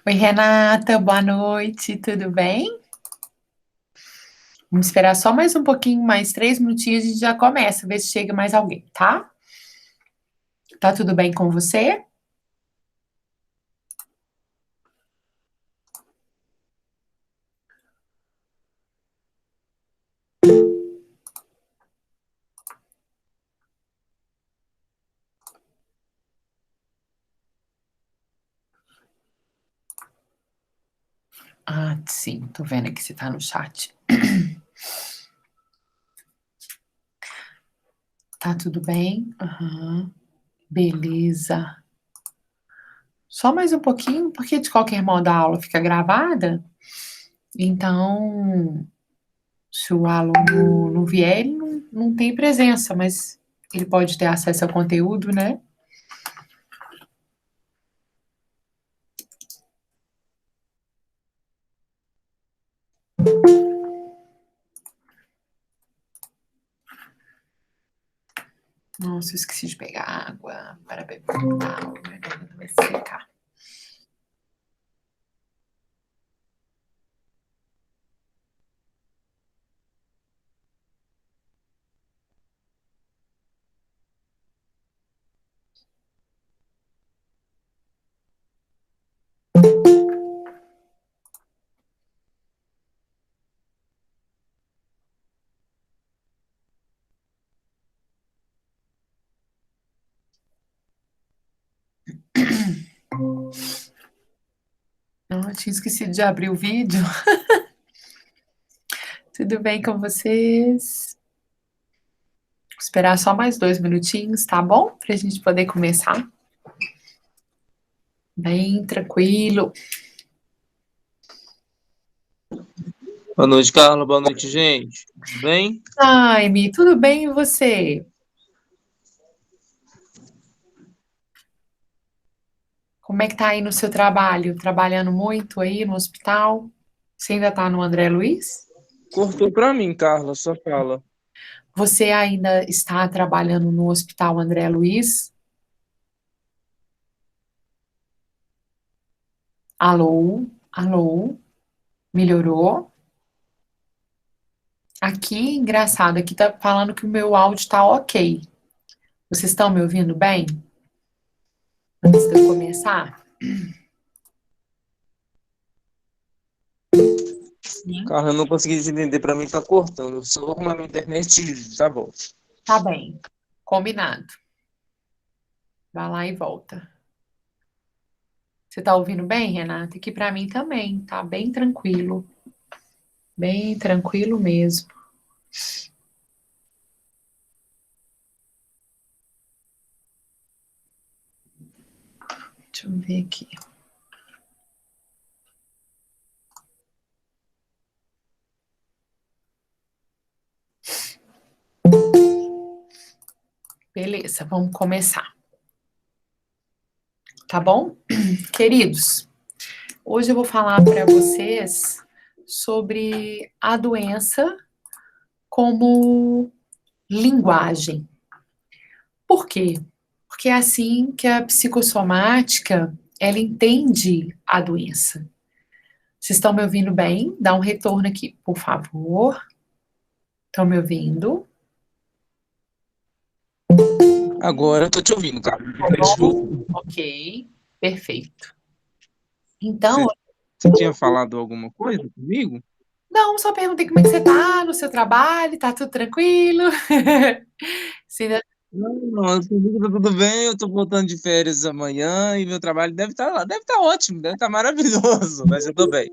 Oi, Renata, boa noite, tudo bem? Vamos esperar só mais um pouquinho, mais 3 minutinhos, a gente já começa, ver se chega mais alguém, tá? Tá tudo bem com você? Ah, sim, tô vendo aqui você tá no chat. Tá tudo bem? Aham, beleza. Só mais um pouquinho, porque de qualquer modo a aula fica gravada, então se o aluno não vier, ele não tem presença, mas ele pode ter acesso ao conteúdo, né? Nossa, eu esqueci de pegar água para beber. Tá, vai secar. Não, eu tinha esquecido de abrir o vídeo. Tudo bem com vocês? Vou esperar só mais 2 minutinhos, tá bom? Para a gente poder começar. Bem tranquilo. Boa noite, Carla. Boa noite, gente. Tudo bem? Ai, Mi, tudo bem e você? Como é que tá aí no seu trabalho? Trabalhando muito aí no hospital? Você ainda tá no André Luiz? Cortou pra mim, Carla, só fala. Você ainda está trabalhando no Hospital André Luiz? Alô? Alô? Melhorou? Aqui, engraçado, aqui tá falando que o meu áudio tá ok. Vocês estão me ouvindo bem? Antes de eu começar? Sim. Carla, eu não consegui te entender, pra mim tá cortando. Eu só vou arrumar minha internet e tá bom. Tá bem. Combinado. Vai lá e volta. Você tá ouvindo bem, Renata? Aqui pra mim também, tá bem tranquilo. Bem tranquilo mesmo. Deixa eu ver aqui. Beleza, vamos começar. Tá bom? Queridos, hoje eu vou falar para vocês sobre a doença como linguagem. Por quê? Porque é assim que a psicossomática, ela entende a doença. Vocês estão me ouvindo bem? Dá um retorno aqui, por favor. Estão me ouvindo? Agora eu tô te ouvindo, Carla. Tá bom? Ok, perfeito. Então, Você, você tinha falado alguma coisa comigo? não, só perguntei como é que você tá no seu trabalho, tá tudo tranquilo? Se ainda- Não, não, comigo tá tudo bem. Eu tô voltando de férias amanhã e meu trabalho deve estar lá. Deve estar ótimo, deve estar maravilhoso, mas eu tô bem.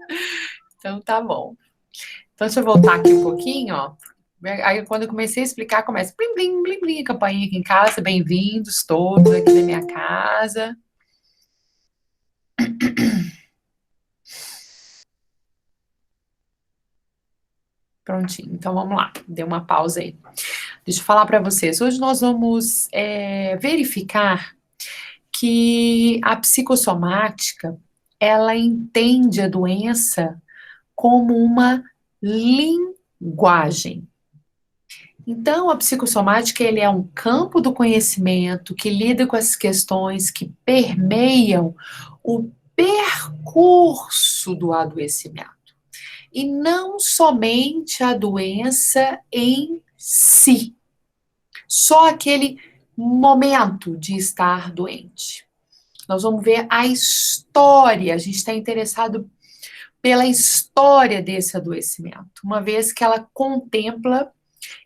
Então tá bom. Então deixa eu voltar aqui um pouquinho, ó. Aí quando eu comecei a explicar, começa blim, blim, blim, blim, campainha aqui em casa, bem-vindos todos aqui na minha casa. Prontinho, então vamos lá, deu uma pausa aí. Deixa eu falar para vocês. Hoje nós vamos verificar que a psicossomática ela entende a doença como uma linguagem. Então, a psicossomática ele é um campo do conhecimento que lida com as questões que permeiam o percurso do adoecimento. E não somente a doença em si. Só aquele momento de estar doente. Nós vamos ver a história, a gente está interessado pela história desse adoecimento, uma vez que ela contempla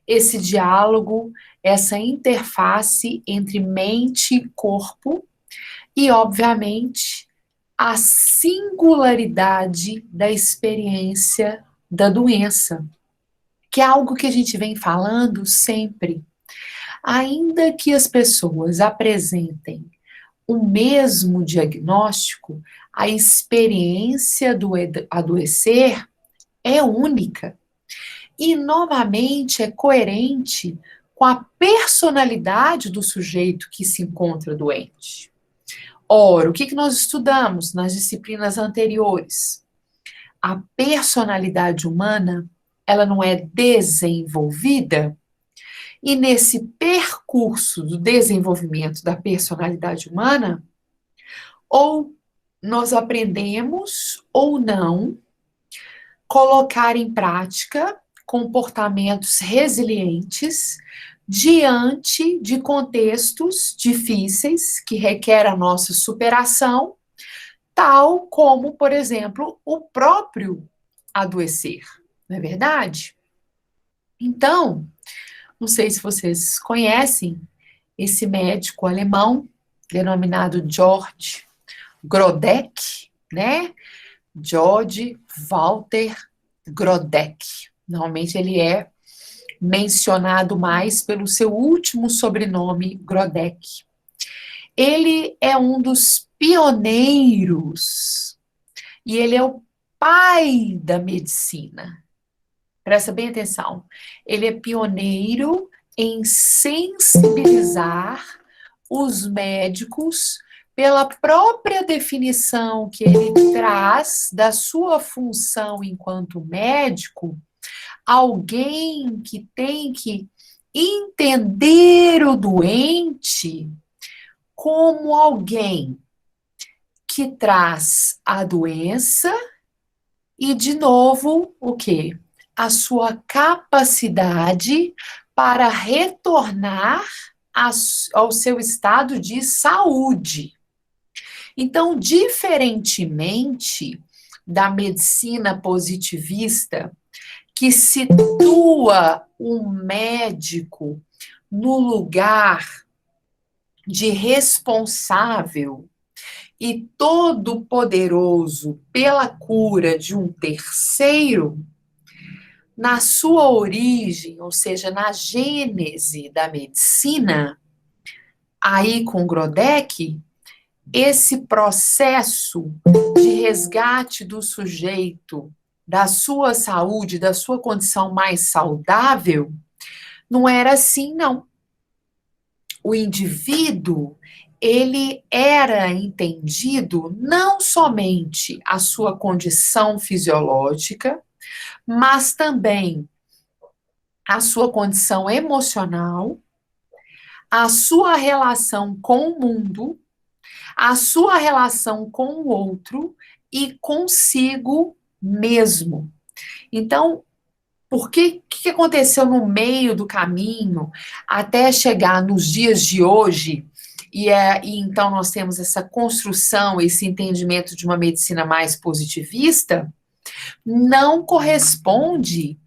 esse diálogo, essa interface entre mente e corpo e, obviamente, a singularidade da experiência da doença, que é algo que a gente vem falando sempre. Ainda que as pessoas apresentem o mesmo diagnóstico, a experiência do adoecer é única e, novamente, é coerente com a personalidade do sujeito que se encontra doente. Ora, o que nós estudamos nas disciplinas anteriores? A personalidade humana, ela não é desenvolvida? E nesse percurso do desenvolvimento da personalidade humana, ou nós aprendemos ou não colocar em prática comportamentos resilientes diante de contextos difíceis que requerem a nossa superação, tal como, por exemplo, o próprio adoecer, não é verdade? Então, não sei se vocês conhecem esse médico alemão denominado George Grodeck, né? George Walter Grodeck. Normalmente ele é mencionado mais pelo seu último sobrenome, Grodeck. Ele é um dos pioneiros e ele é o pai da medicina. Presta bem atenção. Ele é pioneiro em sensibilizar os médicos pela própria definição que ele traz da sua função enquanto médico, alguém que tem que entender o doente como alguém que traz a doença e, de novo, o quê? A sua capacidade para retornar ao seu estado de saúde. Então, diferentemente da medicina positivista, que situa o médico no lugar de responsável e todo-poderoso pela cura de um terceiro, na sua origem, ou seja, na gênese da medicina, aí com Grodeck, esse processo de resgate do sujeito, da sua saúde, da sua condição mais saudável, não era assim, não. O indivíduo, ele era entendido não somente a sua condição fisiológica, mas também a sua condição emocional, a sua relação com o mundo, a sua relação com o outro e consigo mesmo. Então, por que aconteceu no meio do caminho até chegar nos dias de hoje? E então nós temos essa construção, esse entendimento de uma medicina mais positivista, não corresponde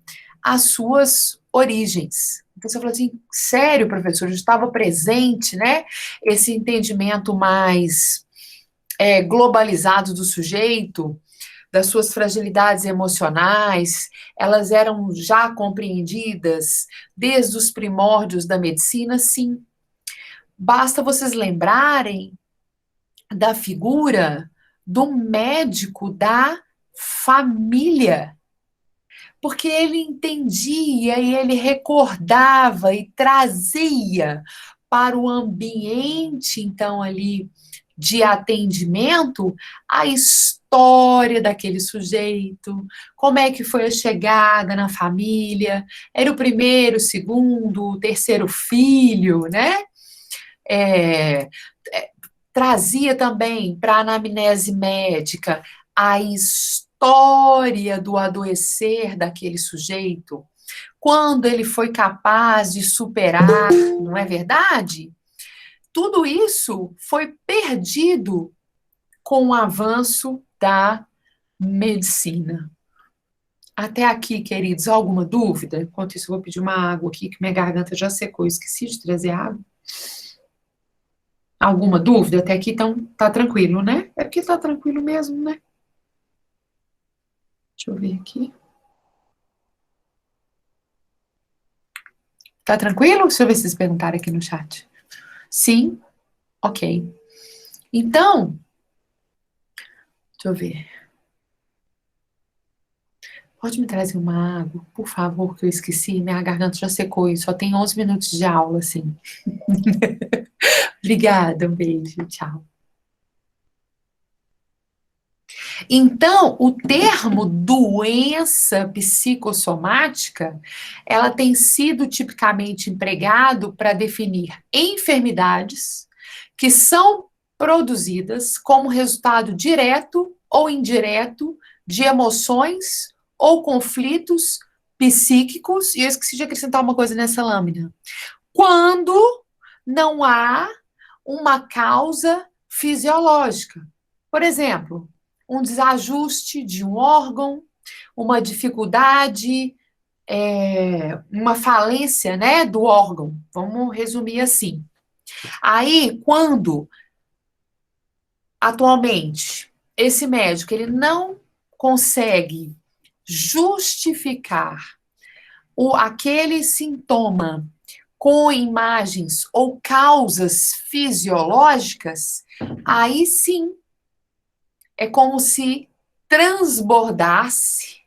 às suas origens. Então você falou assim, sério, professor, eu estava presente, né? Esse entendimento mais globalizado do sujeito, das suas fragilidades emocionais, elas eram já compreendidas desde os primórdios da medicina, sim. Basta vocês lembrarem da figura do médico da família, porque ele entendia e ele recordava e trazia para o ambiente, então, ali, de atendimento, a história daquele sujeito, como é que foi a chegada na família, era o primeiro, o segundo, o terceiro filho, né? trazia também para a anamnese médica a história do adoecer daquele sujeito, quando ele foi capaz de superar, não é verdade? Tudo isso foi perdido com o avanço da medicina. Até aqui, queridos, alguma dúvida? Enquanto isso, eu vou pedir uma água aqui, que minha garganta já secou. Eu esqueci de trazer água. Alguma dúvida? Até aqui, então, tá tranquilo, né? É porque tá tranquilo mesmo, né? Deixa eu ver aqui. Tá tranquilo? Deixa eu ver se vocês perguntaram aqui no chat. Sim? Ok. Então, deixa eu ver. Pode me trazer uma água, por favor, que eu esqueci. Minha garganta já secou e só tem 11 minutos de aula, assim. Obrigada, um beijo, tchau. Então, o termo doença psicossomática, ela tem sido tipicamente empregado para definir enfermidades que são produzidas como resultado direto ou indireto de emoções ou conflitos psíquicos, e eu esqueci de acrescentar uma coisa nessa lâmina. Quando não há uma causa fisiológica. Por exemplo, um desajuste de um órgão, uma dificuldade, uma falência, né, do órgão. Vamos resumir assim. Aí, quando atualmente esse médico ele não consegue justificar aquele sintoma com imagens ou causas fisiológicas, aí sim é como se transbordasse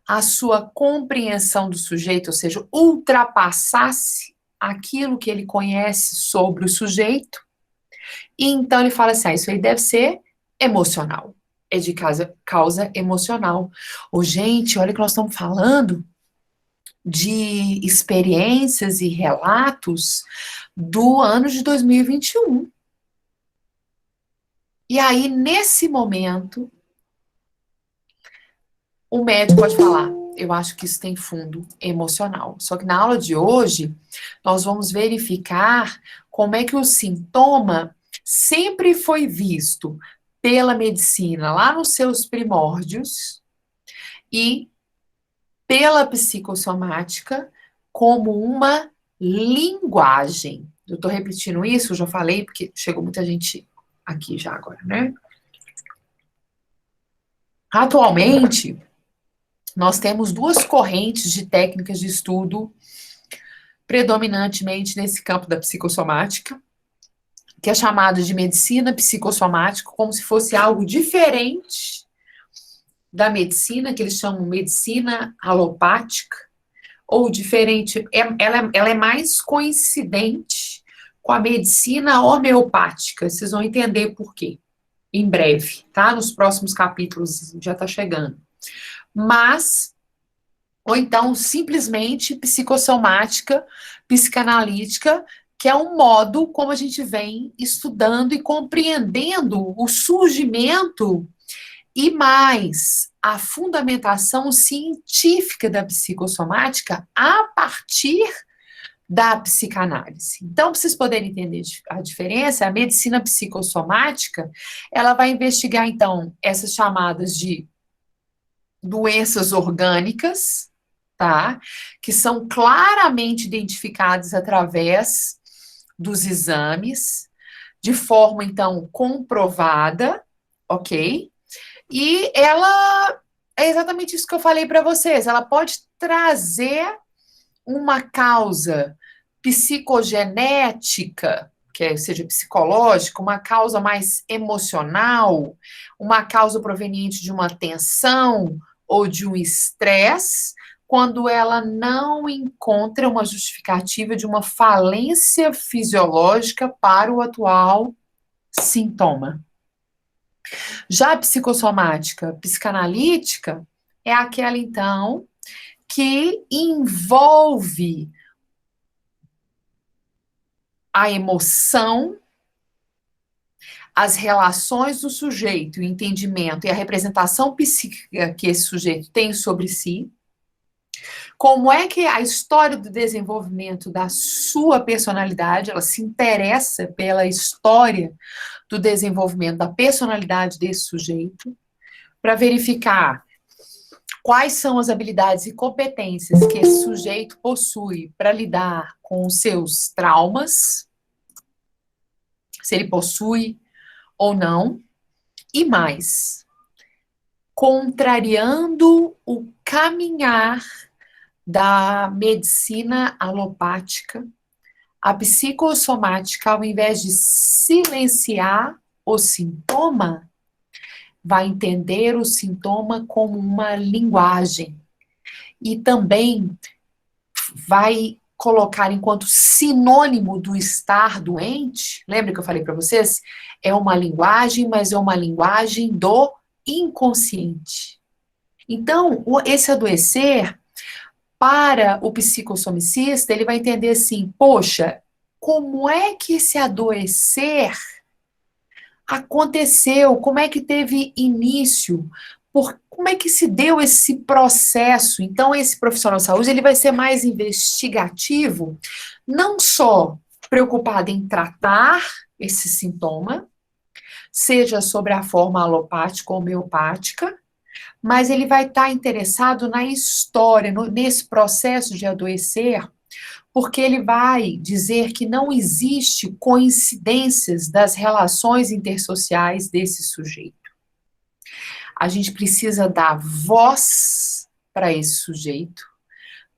a sua compreensão do sujeito, ou seja, ultrapassasse aquilo que ele conhece sobre o sujeito, e então ele fala assim: ah, isso aí deve ser emocional, é de causa emocional. Ô, gente, olha que nós estamos falando de experiências e relatos do ano de 2021. E aí, nesse momento, o médico pode falar: eu acho que isso tem fundo emocional. Só que na aula de hoje, nós vamos verificar como é que o sintoma sempre foi visto pela medicina lá nos seus primórdios e pela psicossomática como uma linguagem. Eu estou repetindo isso, eu já falei, porque chegou muita gente aqui já agora, né? Atualmente, nós temos duas correntes de técnicas de estudo predominantemente nesse campo da psicossomática, que é chamada de medicina psicossomática, como se fosse algo diferente da medicina, que eles chamam medicina alopática, ou diferente, ela é mais coincidente com a medicina homeopática, vocês vão entender por quê, em breve, tá? Nos próximos capítulos já tá chegando. Mas ou então simplesmente psicossomática, psicanalítica, que é um modo como a gente vem estudando e compreendendo o surgimento e mais a fundamentação científica da psicossomática a partir da psicanálise. Então, para vocês poderem entender a diferença, a medicina psicossomática, ela vai investigar, então, essas chamadas de doenças orgânicas, tá? Que são claramente identificadas através dos exames, de forma, então, comprovada, ok? E ela é exatamente isso que eu falei para vocês, ela pode trazer uma causa psicogenética, seja psicológica, uma causa mais emocional, uma causa proveniente de uma tensão ou de um estresse, quando ela não encontra uma justificativa de uma falência fisiológica para o atual sintoma. Já a psicossomática psicanalítica é aquela, então, que envolve a emoção, as relações do sujeito, o entendimento e a representação psíquica que esse sujeito tem sobre si, como é que a história do desenvolvimento da sua personalidade, ela se interessa pela história do desenvolvimento da personalidade desse sujeito, para verificar quais são as habilidades e competências que esse sujeito possui para lidar com os seus traumas, se ele possui ou não, e mais, contrariando o caminhar da medicina alopática, a psicossomática, ao invés de silenciar o sintoma, vai entender o sintoma como uma linguagem e também vai colocar enquanto sinônimo do estar doente. Lembra que eu falei para vocês? É uma linguagem, mas é uma linguagem do inconsciente. Então, esse adoecer, para o psicossomicista, ele vai entender assim, poxa, como é que esse adoecer aconteceu? Como é que teve início? Como é que se deu esse processo? Então, esse profissional de saúde, ele vai ser mais investigativo, não só preocupado em tratar esse sintoma, seja sobre a forma alopática ou homeopática, mas ele vai estar interessado na história, nesse processo de adoecer, porque ele vai dizer que não existe coincidências das relações intersociais desse sujeito. A gente precisa dar voz para esse sujeito,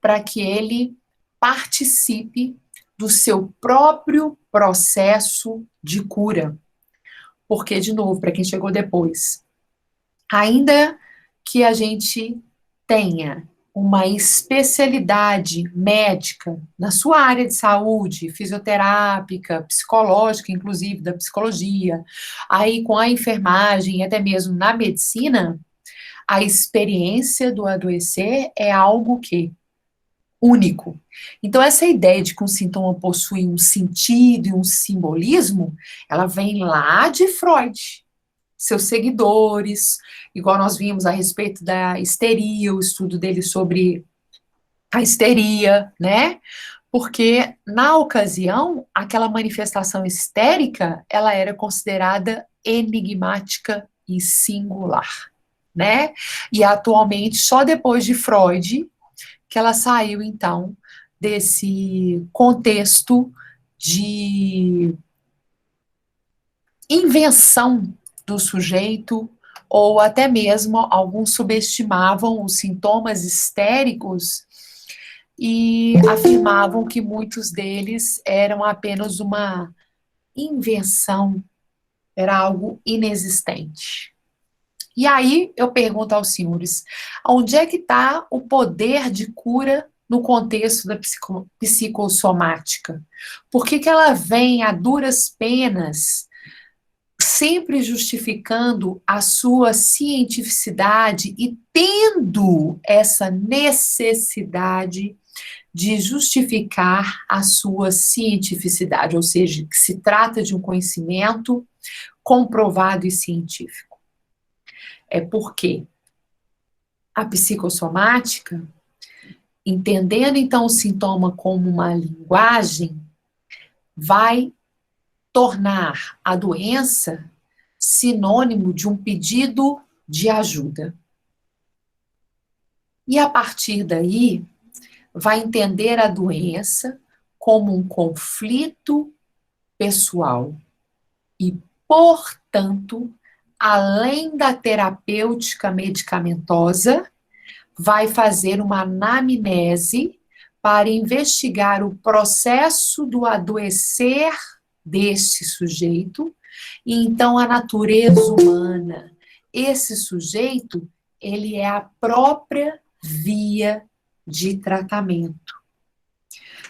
para que ele participe do seu próprio processo de cura. Porque, de novo, para quem chegou depois, ainda que a gente tenha uma especialidade médica na sua área de saúde, fisioterápica, psicológica, inclusive da psicologia, aí com a enfermagem e até mesmo na medicina, a experiência do adoecer é algo que único. Então, essa ideia de que um sintoma possui um sentido e um simbolismo, ela vem lá de Freud, seus seguidores, igual nós vimos a respeito da histeria, o estudo dele sobre a histeria, né? Porque, na ocasião, aquela manifestação histérica, ela era considerada enigmática e singular, né? E atualmente, só depois de Freud, que ela saiu, então, desse contexto de invenção do sujeito, ou até mesmo alguns subestimavam os sintomas histéricos e afirmavam que muitos deles eram apenas uma invenção, era algo inexistente. E aí eu pergunto aos senhores, onde é que está o poder de cura no contexto da psicossomática? Por que ela vem a duras penas, sempre justificando a sua cientificidade e tendo essa necessidade de justificar a sua cientificidade, ou seja, que se trata de um conhecimento comprovado e científico? É porque a psicossomática, entendendo então o sintoma como uma linguagem, vai tornar a doença sinônimo de um pedido de ajuda. E a partir daí, vai entender a doença como um conflito pessoal e, portanto, além da terapêutica medicamentosa, vai fazer uma anamnese para investigar o processo do adoecer deste sujeito e então a natureza humana. Esse sujeito, ele é a própria via de tratamento.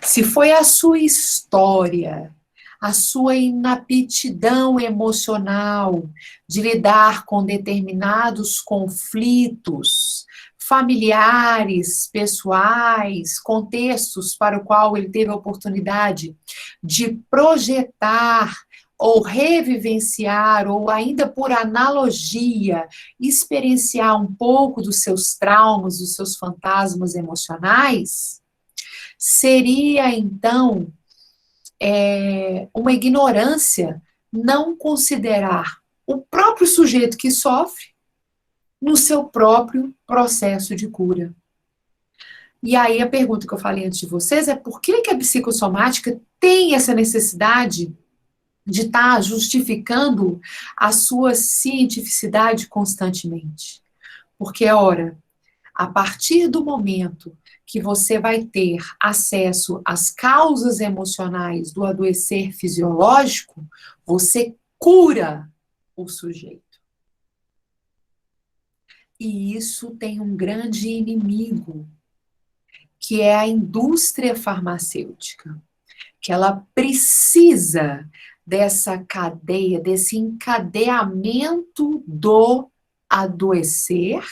Se foi a sua história, a sua inaptidão emocional de lidar com determinados conflitos familiares, pessoais, contextos para o qual ele teve a oportunidade de projetar ou revivenciar, ou ainda por analogia, experienciar um pouco dos seus traumas, dos seus fantasmas emocionais, seria, então, uma ignorância não considerar o próprio sujeito que sofre no seu próprio processo de cura. E aí a pergunta que eu falei antes de vocês é por que a psicossomática tem essa necessidade de estar justificando a sua cientificidade constantemente? Porque, ora, a partir do momento que você vai ter acesso às causas emocionais do adoecer fisiológico, você cura o sujeito. E isso tem um grande inimigo, que é a indústria farmacêutica, que ela precisa dessa cadeia, desse encadeamento do adoecer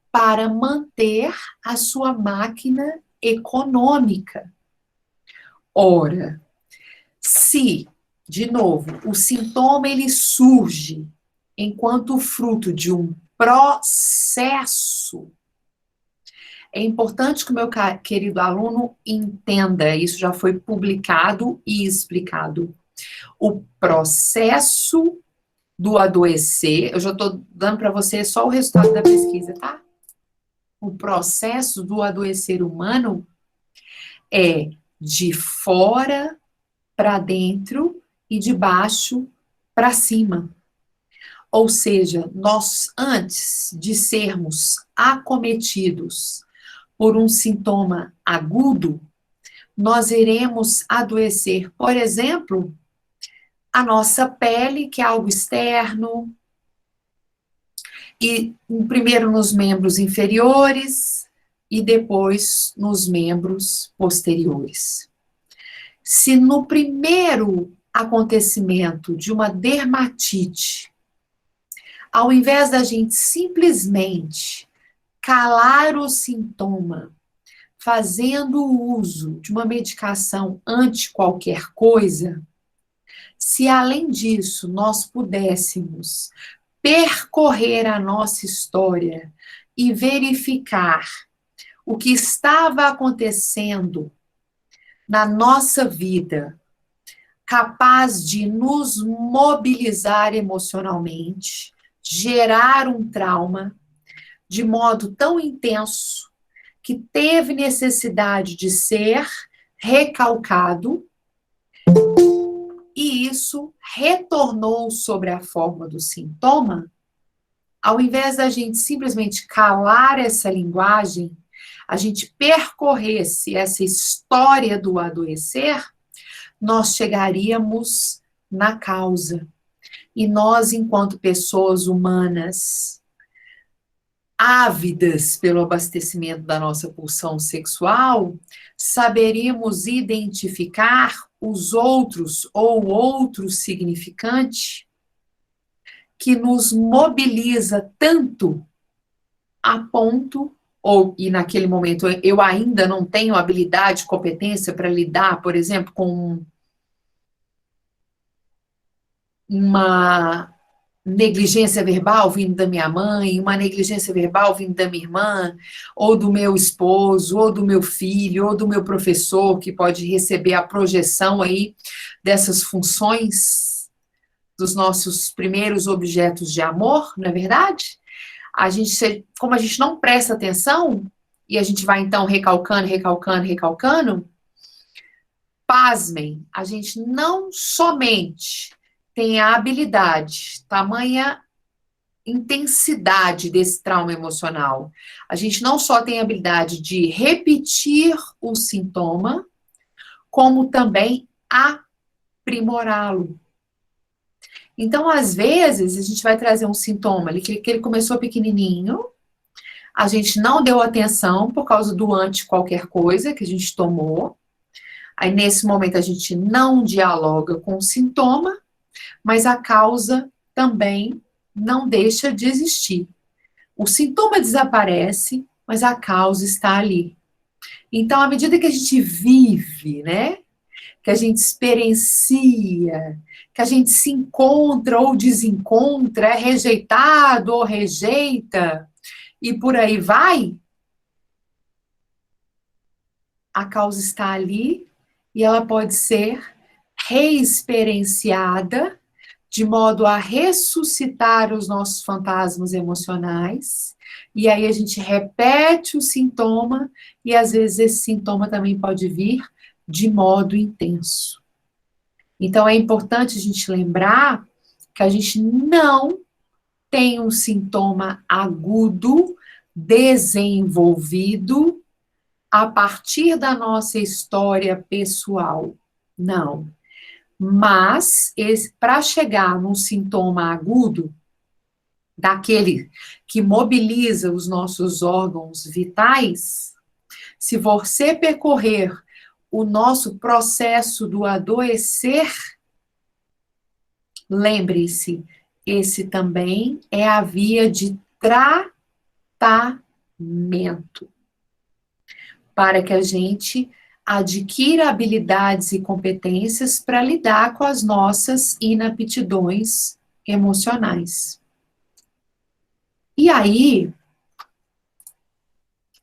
para manter a sua máquina econômica. Ora, se, de novo, o sintoma ele surge enquanto fruto de um processo, é importante que o meu querido aluno entenda, isso já foi publicado e explicado. O processo do adoecer, eu já estou dando para você só o resultado da pesquisa, tá? O processo do adoecer humano é de fora para dentro e de baixo para cima. Ou seja, nós, antes de sermos acometidos por um sintoma agudo, nós iremos adoecer, por exemplo, a nossa pele, que é algo externo, e primeiro nos membros inferiores e depois nos membros posteriores. Se no primeiro acontecimento de uma dermatite, ao invés da gente simplesmente calar o sintoma, fazendo uso de uma medicação anti qualquer coisa, se além disso nós pudéssemos percorrer a nossa história e verificar o que estava acontecendo na nossa vida, capaz de nos mobilizar emocionalmente, gerar um trauma de modo tão intenso que teve necessidade de ser recalcado, e isso retornou sobre a forma do sintoma, ao invés da gente simplesmente calar essa linguagem, a gente percorresse essa história do adoecer, nós chegaríamos na causa. E nós, enquanto pessoas humanas, ávidas pelo abastecimento da nossa pulsão sexual, saberíamos identificar os outros ou outro significante que nos mobiliza tanto a ponto, e naquele momento eu ainda não tenho habilidade, competência para lidar, por exemplo, com uma negligência verbal vindo da minha mãe, uma negligência verbal vindo da minha irmã, ou do meu esposo, ou do meu filho, ou do meu professor, que pode receber a projeção aí dessas funções dos nossos primeiros objetos de amor, não é verdade? Como a gente não presta atenção, e a gente vai então recalcando, pasmem, a gente não somente tem a habilidade, tamanha intensidade desse trauma emocional. A gente não só tem a habilidade de repetir o sintoma, como também aprimorá-lo. Então, às vezes, a gente vai trazer um sintoma ali, que ele começou pequenininho, a gente não deu atenção por causa do anti qualquer coisa que a gente tomou, aí nesse momento a gente não dialoga com o sintoma, mas a causa também não deixa de existir. O sintoma desaparece, mas a causa está ali. Então, à medida que a gente vive, né, que a gente experiencia, que a gente se encontra ou desencontra, é rejeitado ou rejeita, e por aí vai, a causa está ali e ela pode ser reexperienciada de modo a ressuscitar os nossos fantasmas emocionais. E aí a gente repete o sintoma e às vezes esse sintoma também pode vir de modo intenso. Então é importante a gente lembrar que a gente não tem um sintoma agudo desenvolvido a partir da nossa história pessoal. Não. Mas, para chegar num sintoma agudo, daquele que mobiliza os nossos órgãos vitais, se você percorrer o nosso processo do adoecer, lembre-se, esse também é a via de tratamento, para que a gente adquira habilidades e competências para lidar com as nossas inaptidões emocionais. E aí,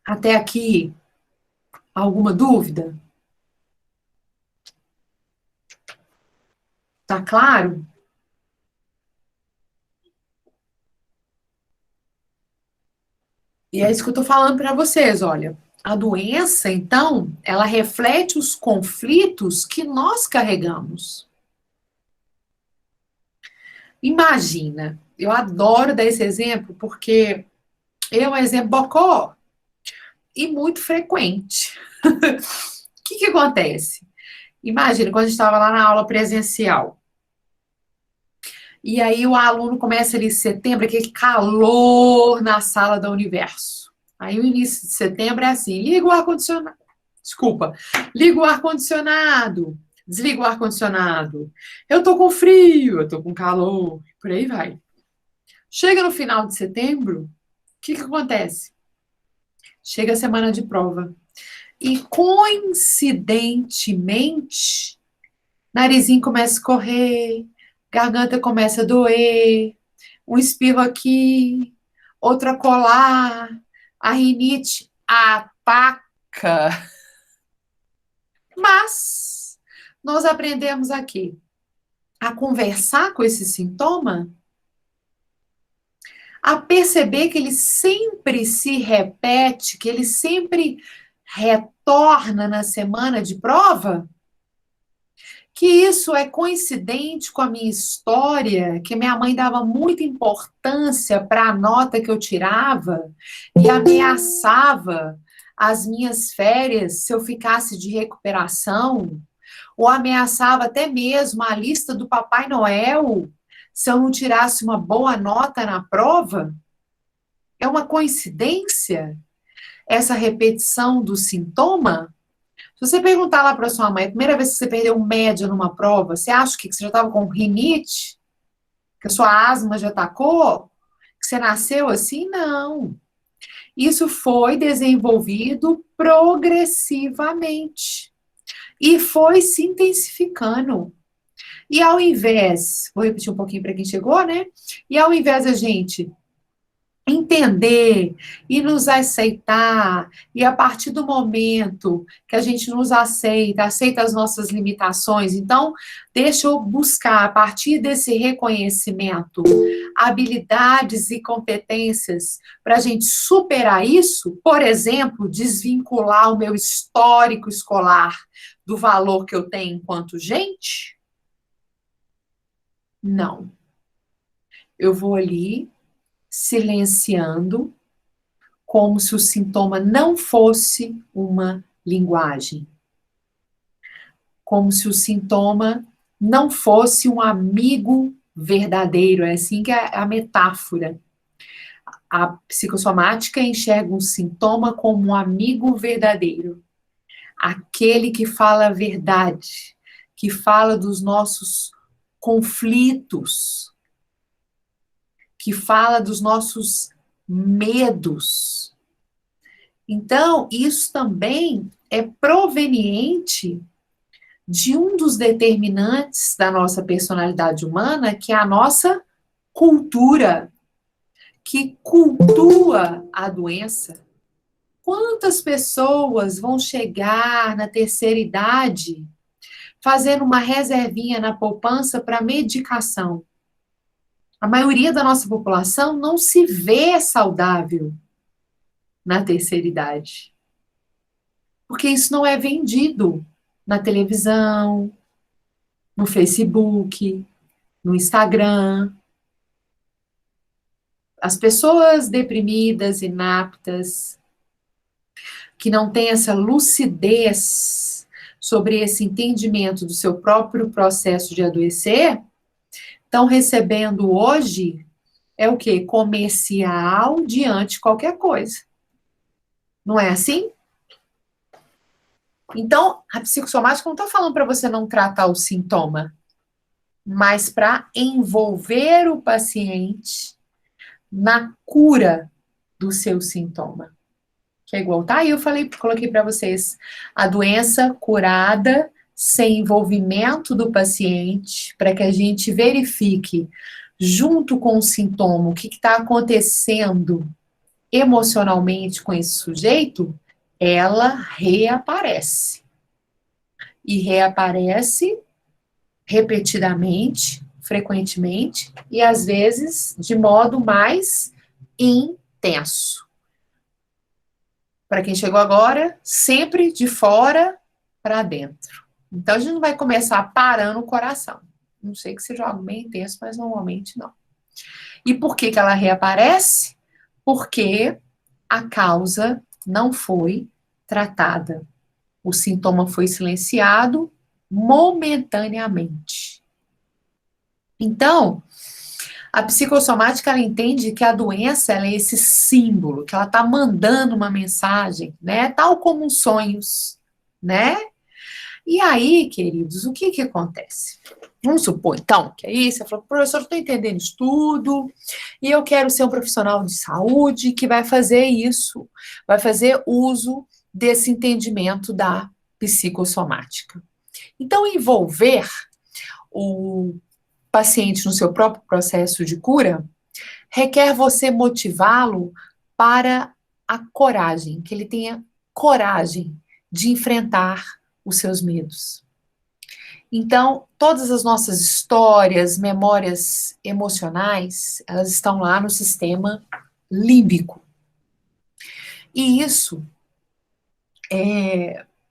até aqui, alguma dúvida? Tá claro? E é isso que eu tô falando para vocês, olha. A doença, então, ela reflete os conflitos que nós carregamos. Imagina, eu adoro dar esse exemplo porque é um exemplo bocó e muito frequente. O que acontece? Imagina, quando a gente estava lá na aula presencial, e aí o aluno começa ali em setembro, aquele calor na sala da Universo. Aí o início de setembro é assim, liga o ar-condicionado, desculpa, liga o ar-condicionado, desliga o ar-condicionado, eu tô com frio, eu tô com calor, por aí vai. Chega no final de setembro, o que acontece? Chega a semana de prova. E, coincidentemente, narizinho começa a correr, garganta começa a doer, um espirro aqui, outro acolá, a rinite ataca. Mas nós aprendemos aqui a conversar com esse sintoma, a perceber que ele sempre se repete, que ele sempre retorna na semana de prova, que isso é coincidente com a minha história, que minha mãe dava muita importância para a nota que eu tirava e ameaçava as minhas férias se eu ficasse de recuperação, ou ameaçava até mesmo a lista do Papai Noel se eu não tirasse uma boa nota na prova. É uma coincidência essa repetição do sintoma? Se você perguntar lá para sua mãe, a primeira vez que você perdeu média numa prova, você acha que você já estava com rinite? Que a sua asma já atacou? Que você nasceu assim? Não. Isso foi desenvolvido progressivamente. E foi se intensificando. E ao invés, vou repetir um pouquinho para quem chegou, né? E ao invés da gente entender e nos aceitar, e a partir do momento que a gente nos aceita, aceita as nossas limitações, então, deixa eu buscar, a partir desse reconhecimento, habilidades e competências para a gente superar isso, por exemplo, desvincular o meu histórico escolar do valor que eu tenho enquanto gente? Não. Eu vou ali silenciando, como se o sintoma não fosse uma linguagem. Como se o sintoma não fosse um amigo verdadeiro. É assim que é a metáfora. A psicossomática enxerga um sintoma como um amigo verdadeiro. Aquele que fala a verdade, que fala dos nossos conflitos, que fala dos nossos medos. Então, isso também é proveniente de um dos determinantes da nossa personalidade humana, que é a nossa cultura, que cultua a doença. Quantas pessoas vão chegar na terceira idade fazendo uma reservinha na poupança para medicação? A maioria da nossa população não se vê saudável na terceira idade, porque isso não é vendido na televisão, no Facebook, no Instagram. As pessoas deprimidas, inaptas, que não têm essa lucidez sobre esse entendimento do seu próprio processo de adoecer, estão recebendo hoje é o quê? Comercial diante de qualquer coisa. Não é assim? Então, a psicossomática não está falando para você não tratar o sintoma, mas para envolver o paciente na cura do seu sintoma. Que é igual, tá? Aí eu coloquei para vocês a doença curada sem envolvimento do paciente, para que a gente verifique, junto com o sintoma, o que está acontecendo emocionalmente com esse sujeito, ela reaparece. E reaparece repetidamente, frequentemente, e às vezes de modo mais intenso. Para quem chegou agora, sempre de fora para dentro. Então, a gente não vai começar parando o coração. Não sei que seja algo bem intenso, mas normalmente não. E por que ela reaparece? Porque a causa não foi tratada. O sintoma foi silenciado momentaneamente. Então, a psicossomática, ela entende que a doença, ela é esse símbolo, que ela está mandando uma mensagem, né? Tal como os sonhos, né? E aí, queridos, o que que acontece? Vamos supor, então, que aí você falou, professor, eu estou entendendo isso tudo, e eu quero ser um profissional de saúde que vai fazer isso, vai fazer uso desse entendimento da psicossomática. Então, envolver o paciente no seu próprio processo de cura requer você motivá-lo para a coragem, que ele tenha coragem de enfrentar os seus medos. Então, todas as nossas histórias, memórias emocionais, elas estão lá no sistema límbico. E isso,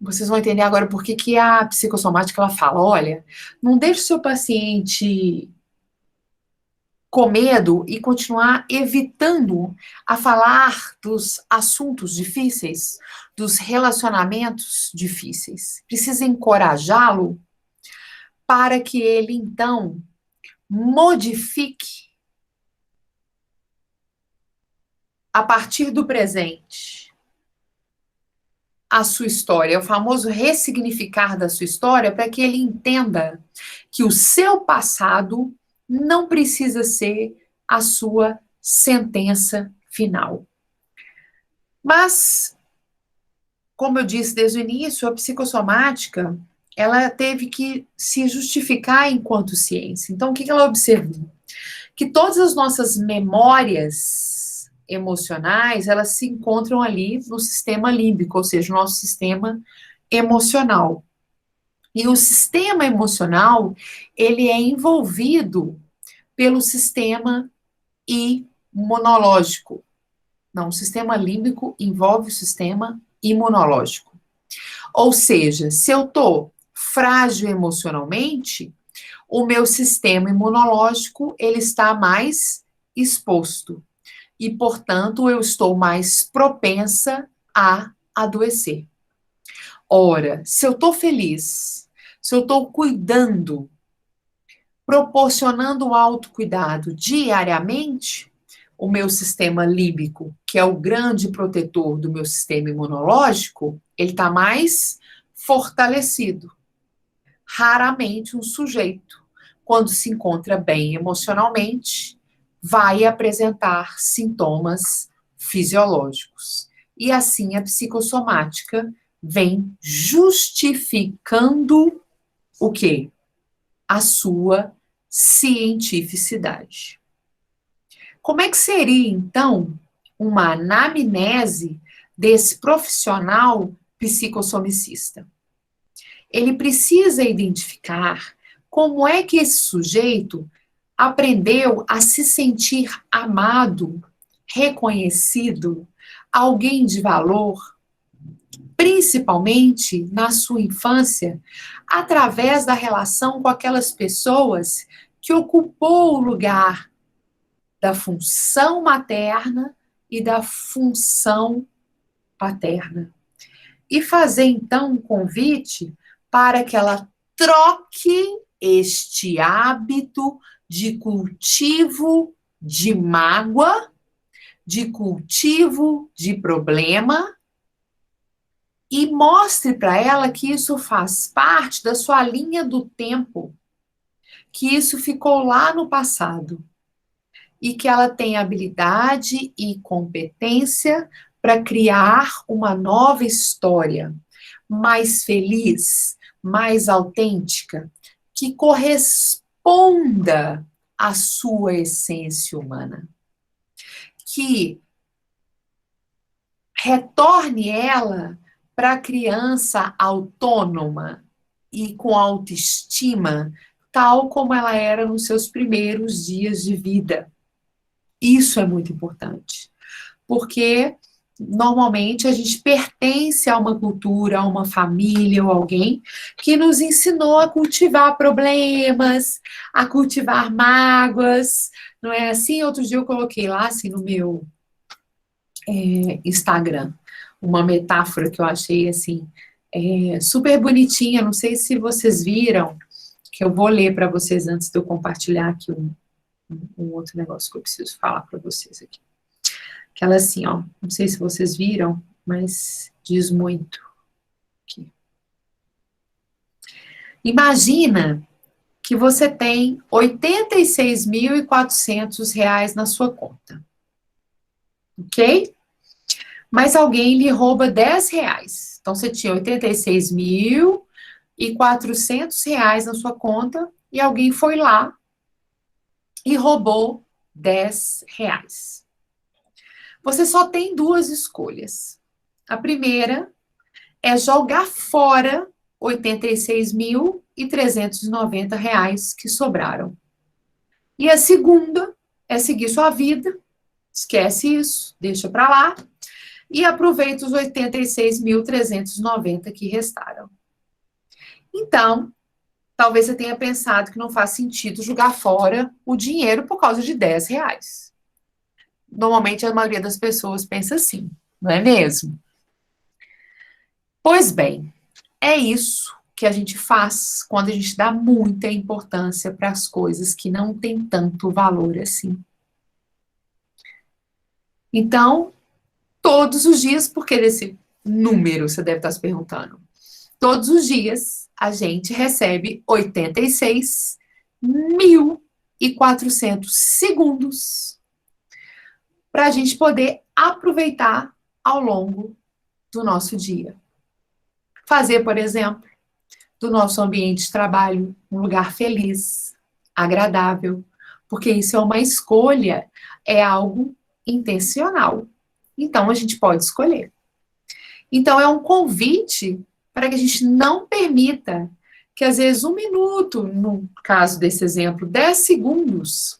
vocês vão entender agora por que a psicossomática ela fala, olha, não deixe o seu paciente com medo e continuar evitando a falar dos assuntos difíceis, dos relacionamentos difíceis. Precisa encorajá-lo para que ele, então, modifique a partir do presente a sua história, o famoso ressignificar da sua história, para que ele entenda que o seu passado não precisa ser a sua sentença final. Mas, como eu disse desde o início, a psicossomática, ela teve que se justificar enquanto ciência. Então, o que ela observou? Que todas as nossas memórias emocionais, elas se encontram ali no sistema límbico, ou seja, o nosso sistema emocional. E o sistema emocional, ele é envolvido pelo sistema imunológico. Não, o sistema límbico envolve o sistema imunológico. Ou seja, se eu estou frágil emocionalmente, o meu sistema imunológico, ele está mais exposto. E, portanto, eu estou mais propensa a adoecer. Ora, se eu estou feliz, se eu estou cuidando, proporcionando autocuidado diariamente, o meu sistema límbico, que é o grande protetor do meu sistema imunológico, ele está mais fortalecido. Raramente um sujeito, quando se encontra bem emocionalmente, vai apresentar sintomas fisiológicos. E assim a psicossomática vem justificando o quê? A sua cientificidade. Como é que seria, então, uma anamnese desse profissional psicossomicista? Ele precisa identificar como é que esse sujeito aprendeu a se sentir amado, reconhecido, alguém de valor, principalmente na sua infância, através da relação com aquelas pessoas que ocupou o lugar da função materna e da função paterna. E fazer então um convite para que ela troque este hábito de cultivo de mágoa, de cultivo de problema, e mostre para ela que isso faz parte da sua linha do tempo, que isso ficou lá no passado, e que ela tem habilidade e competência para criar uma nova história, mais feliz, mais autêntica, que corresponda à sua essência humana, que retorne ela para a criança autônoma e com autoestima, tal como ela era nos seus primeiros dias de vida. Isso é muito importante, porque normalmente a gente pertence a uma cultura, a uma família ou alguém que nos ensinou a cultivar problemas, a cultivar mágoas, não é assim? Outro dia eu coloquei lá, assim, no meu Instagram, uma metáfora que eu achei, assim, super bonitinha, não sei se vocês viram, que eu vou ler para vocês antes de eu compartilhar aqui um outro negócio que eu preciso falar para vocês aqui. Que ela assim, ó, não sei se vocês viram, mas diz muito aqui. Imagina que você tem R$ 86.400 na sua conta, ok? Mas alguém lhe rouba R$ 10. Então, você tinha R$ 86.400 na sua conta e alguém foi lá e roubou R$ 10. Você só tem duas escolhas. A primeira é jogar fora R$ 86.390 que sobraram. E a segunda é seguir sua vida, esquece isso, deixa para lá, e aproveita os 86.390 que restaram. Então, talvez você tenha pensado que não faz sentido jogar fora o dinheiro por causa de R$ 10. Normalmente, a maioria das pessoas pensa assim, não é mesmo? Pois bem, é isso que a gente faz quando a gente dá muita importância para as coisas que não têm tanto valor assim. Então, todos os dias, porque desse número, você deve estar se perguntando, todos os dias a gente recebe 86.400 segundos para a gente poder aproveitar ao longo do nosso dia. Fazer, por exemplo, do nosso ambiente de trabalho um lugar feliz, agradável, porque isso é uma escolha, é algo intencional. Então, a gente pode escolher. Então, é um convite para que a gente não permita que, às vezes, 1 minuto, no caso desse exemplo, 10 segundos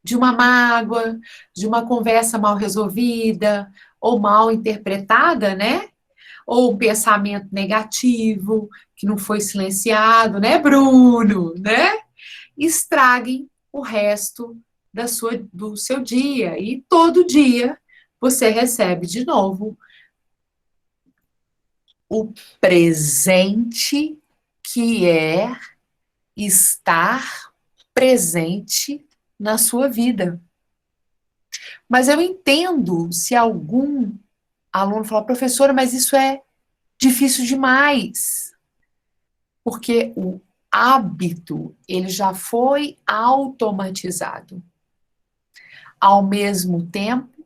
de uma mágoa, de uma conversa mal resolvida ou mal interpretada, né? Ou um pensamento negativo que não foi silenciado, né, Bruno, né? Estraguem o resto do seu dia. E todo dia você recebe de novo o presente que é estar presente na sua vida. Mas eu entendo se algum aluno falar, professora, mas isso é difícil demais. Porque o hábito, ele já foi automatizado. Ao mesmo tempo,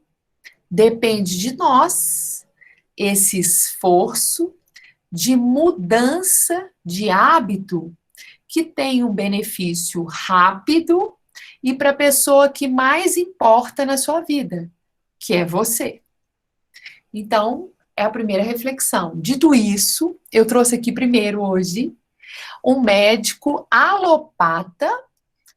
depende de nós esse esforço de mudança de hábito que tem um benefício rápido e para a pessoa que mais importa na sua vida, que é você. Então, é a primeira reflexão. Dito isso, eu trouxe aqui primeiro hoje um médico alopata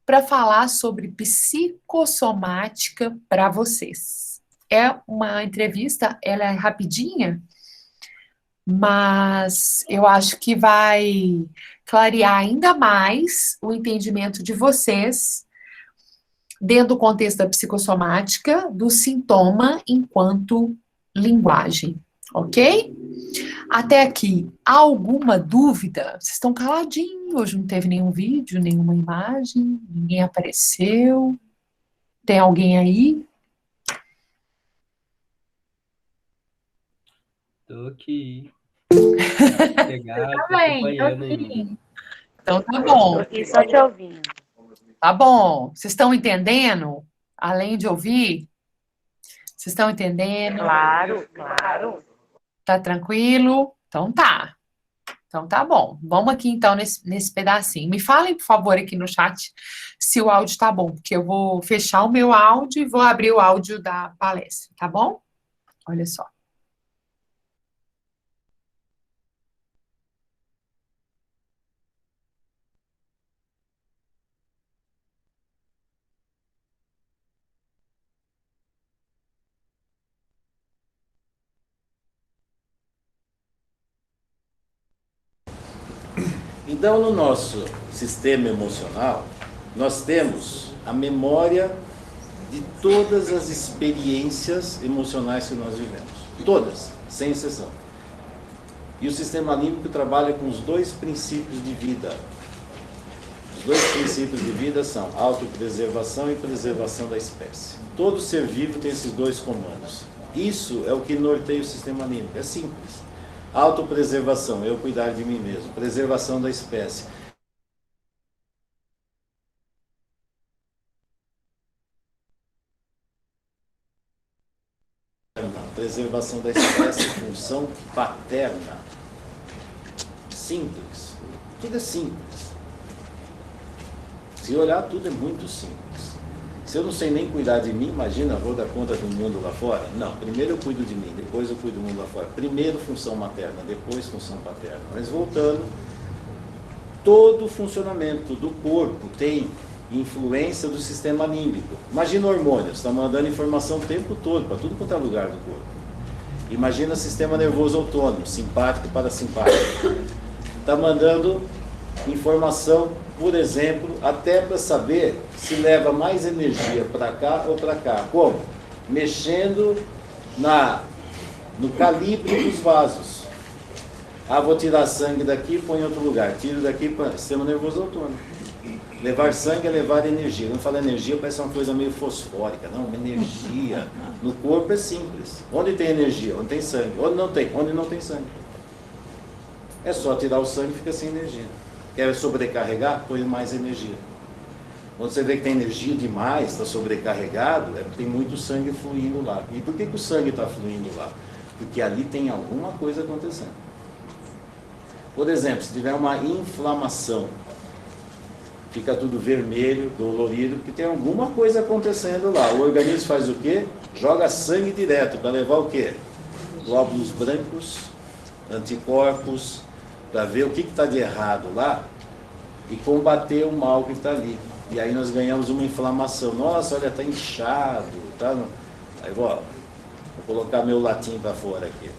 para falar sobre psicossomática para vocês. É uma entrevista, ela é rapidinha, mas eu acho que vai clarear ainda mais o entendimento de vocês dentro do contexto da psicossomática, do sintoma enquanto linguagem, ok? Até aqui, alguma dúvida? Vocês estão caladinhos, hoje não teve nenhum vídeo, nenhuma imagem, ninguém apareceu. Tem alguém aí? Tô aqui. Chegar, Tá tô bem, tô acompanhando ainda. aqui. Então tá bom. Tô aqui só te ouvindo. Tá bom. Vocês estão entendendo? Além de ouvir? Vocês estão entendendo? Claro, claro. Tá tranquilo? Então tá. Então tá bom. Vamos aqui então nesse pedacinho. Me falem, por favor, aqui no chat se o áudio tá bom, porque eu vou fechar o meu áudio e vou abrir o áudio da palestra, tá bom? Olha só. Então, no nosso sistema emocional, nós temos a memória de todas as experiências emocionais que nós vivemos. Todas, sem exceção. E o sistema límbico trabalha com os dois princípios de vida. Os dois princípios de vida são autopreservação e preservação da espécie. Todo ser vivo tem esses dois comandos. Isso é o que norteia o sistema límbico. É simples. Autopreservação, eu cuidar de mim mesmo. Preservação da espécie. Preservação da espécie, função paterna. Simples. Tudo é simples. Se olhar, tudo é muito simples. Se eu não sei nem cuidar de mim, imagina, vou dar conta do mundo lá fora? Não, primeiro eu cuido de mim, depois eu cuido do mundo lá fora. Primeiro função materna, depois função paterna. Mas voltando, todo o funcionamento do corpo tem influência do sistema límbico. Imagina hormônios, está mandando informação o tempo todo, para tudo quanto é lugar do corpo. Imagina sistema nervoso autônomo, simpático e parasimpático. Está mandando informação, por exemplo, até para saber se leva mais energia para cá ou para cá. Como? Mexendo no calibre dos vasos. Ah, vou tirar sangue daqui e põe em outro lugar. Tiro daqui para sistema nervoso autônomo. Levar sangue é levar energia. Não fala energia, parece uma coisa meio fosfórica. Não, uma energia. No corpo é simples. Onde tem energia? Onde tem sangue. Onde não tem? Onde não tem sangue. É só tirar o sangue e fica sem energia. Quer sobrecarregar? Põe mais energia. Quando você vê que tem energia demais, está sobrecarregado, é porque tem muito sangue fluindo lá. E por que o sangue está fluindo lá? Porque ali tem alguma coisa acontecendo. Por exemplo, se tiver uma inflamação, fica tudo vermelho, dolorido, porque tem alguma coisa acontecendo lá. O organismo faz o quê? Joga sangue direto para levar o quê? Glóbulos brancos, anticorpos, para ver o que está de errado lá e combater o mal que está ali. E aí nós ganhamos uma inflamação. Nossa, olha, está inchado. Tá? Aí vou colocar meu latim para fora aqui.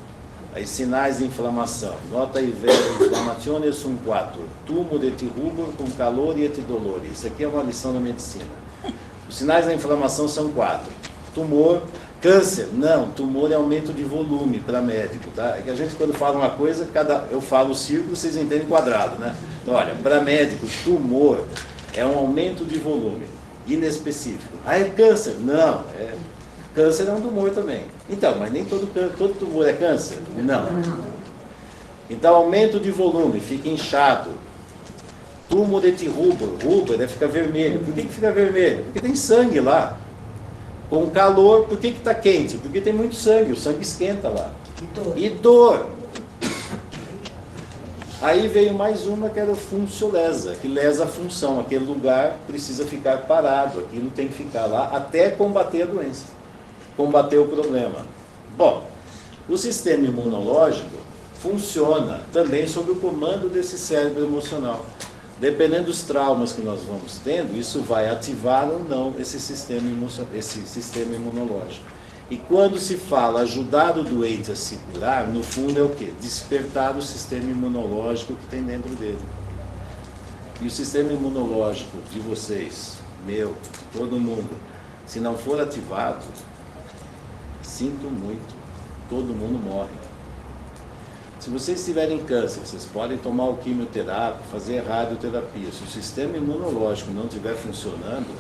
Aí sinais de inflamação. Nota aí, velho, inflamazione sum quattro. Tumor et rubor com calor e et dolor. Isso aqui é uma lição da medicina. Os sinais da inflamação são 4. Tumor, câncer. Não, tumor é aumento de volume para médico, tá? É que a gente quando fala uma coisa, eu falo o círculo, vocês entendem quadrado, né? Então, olha, para médico, tumor é um aumento de volume inespecífico. Ah, é câncer? Não, câncer é um tumor também. Então, mas nem todo tumor é câncer? Não. Então, aumento de volume, fica inchado. Tumor et rubor, rubor fica vermelho. Por que fica vermelho? Porque tem sangue lá. Com calor, por que está quente? Porque tem muito sangue, o sangue esquenta lá. E dor. Aí veio mais uma que era o funcio lesa, que lesa a função. Aquele lugar precisa ficar parado, aquilo tem que ficar lá até combater a doença, combater o problema. Bom, o sistema imunológico funciona também sob o comando desse cérebro emocional. Dependendo dos traumas que nós vamos tendo, isso vai ativar ou não esse sistema imunológico. E quando se fala ajudar o doente a se curar, no fundo é o quê? Despertar o sistema imunológico que tem dentro dele. E o sistema imunológico de vocês, meu, todo mundo, se não for ativado, sinto muito, todo mundo morre. Se vocês tiverem câncer, vocês podem tomar o quimioterapia, fazer radioterapia. Se o sistema imunológico não estiver funcionando,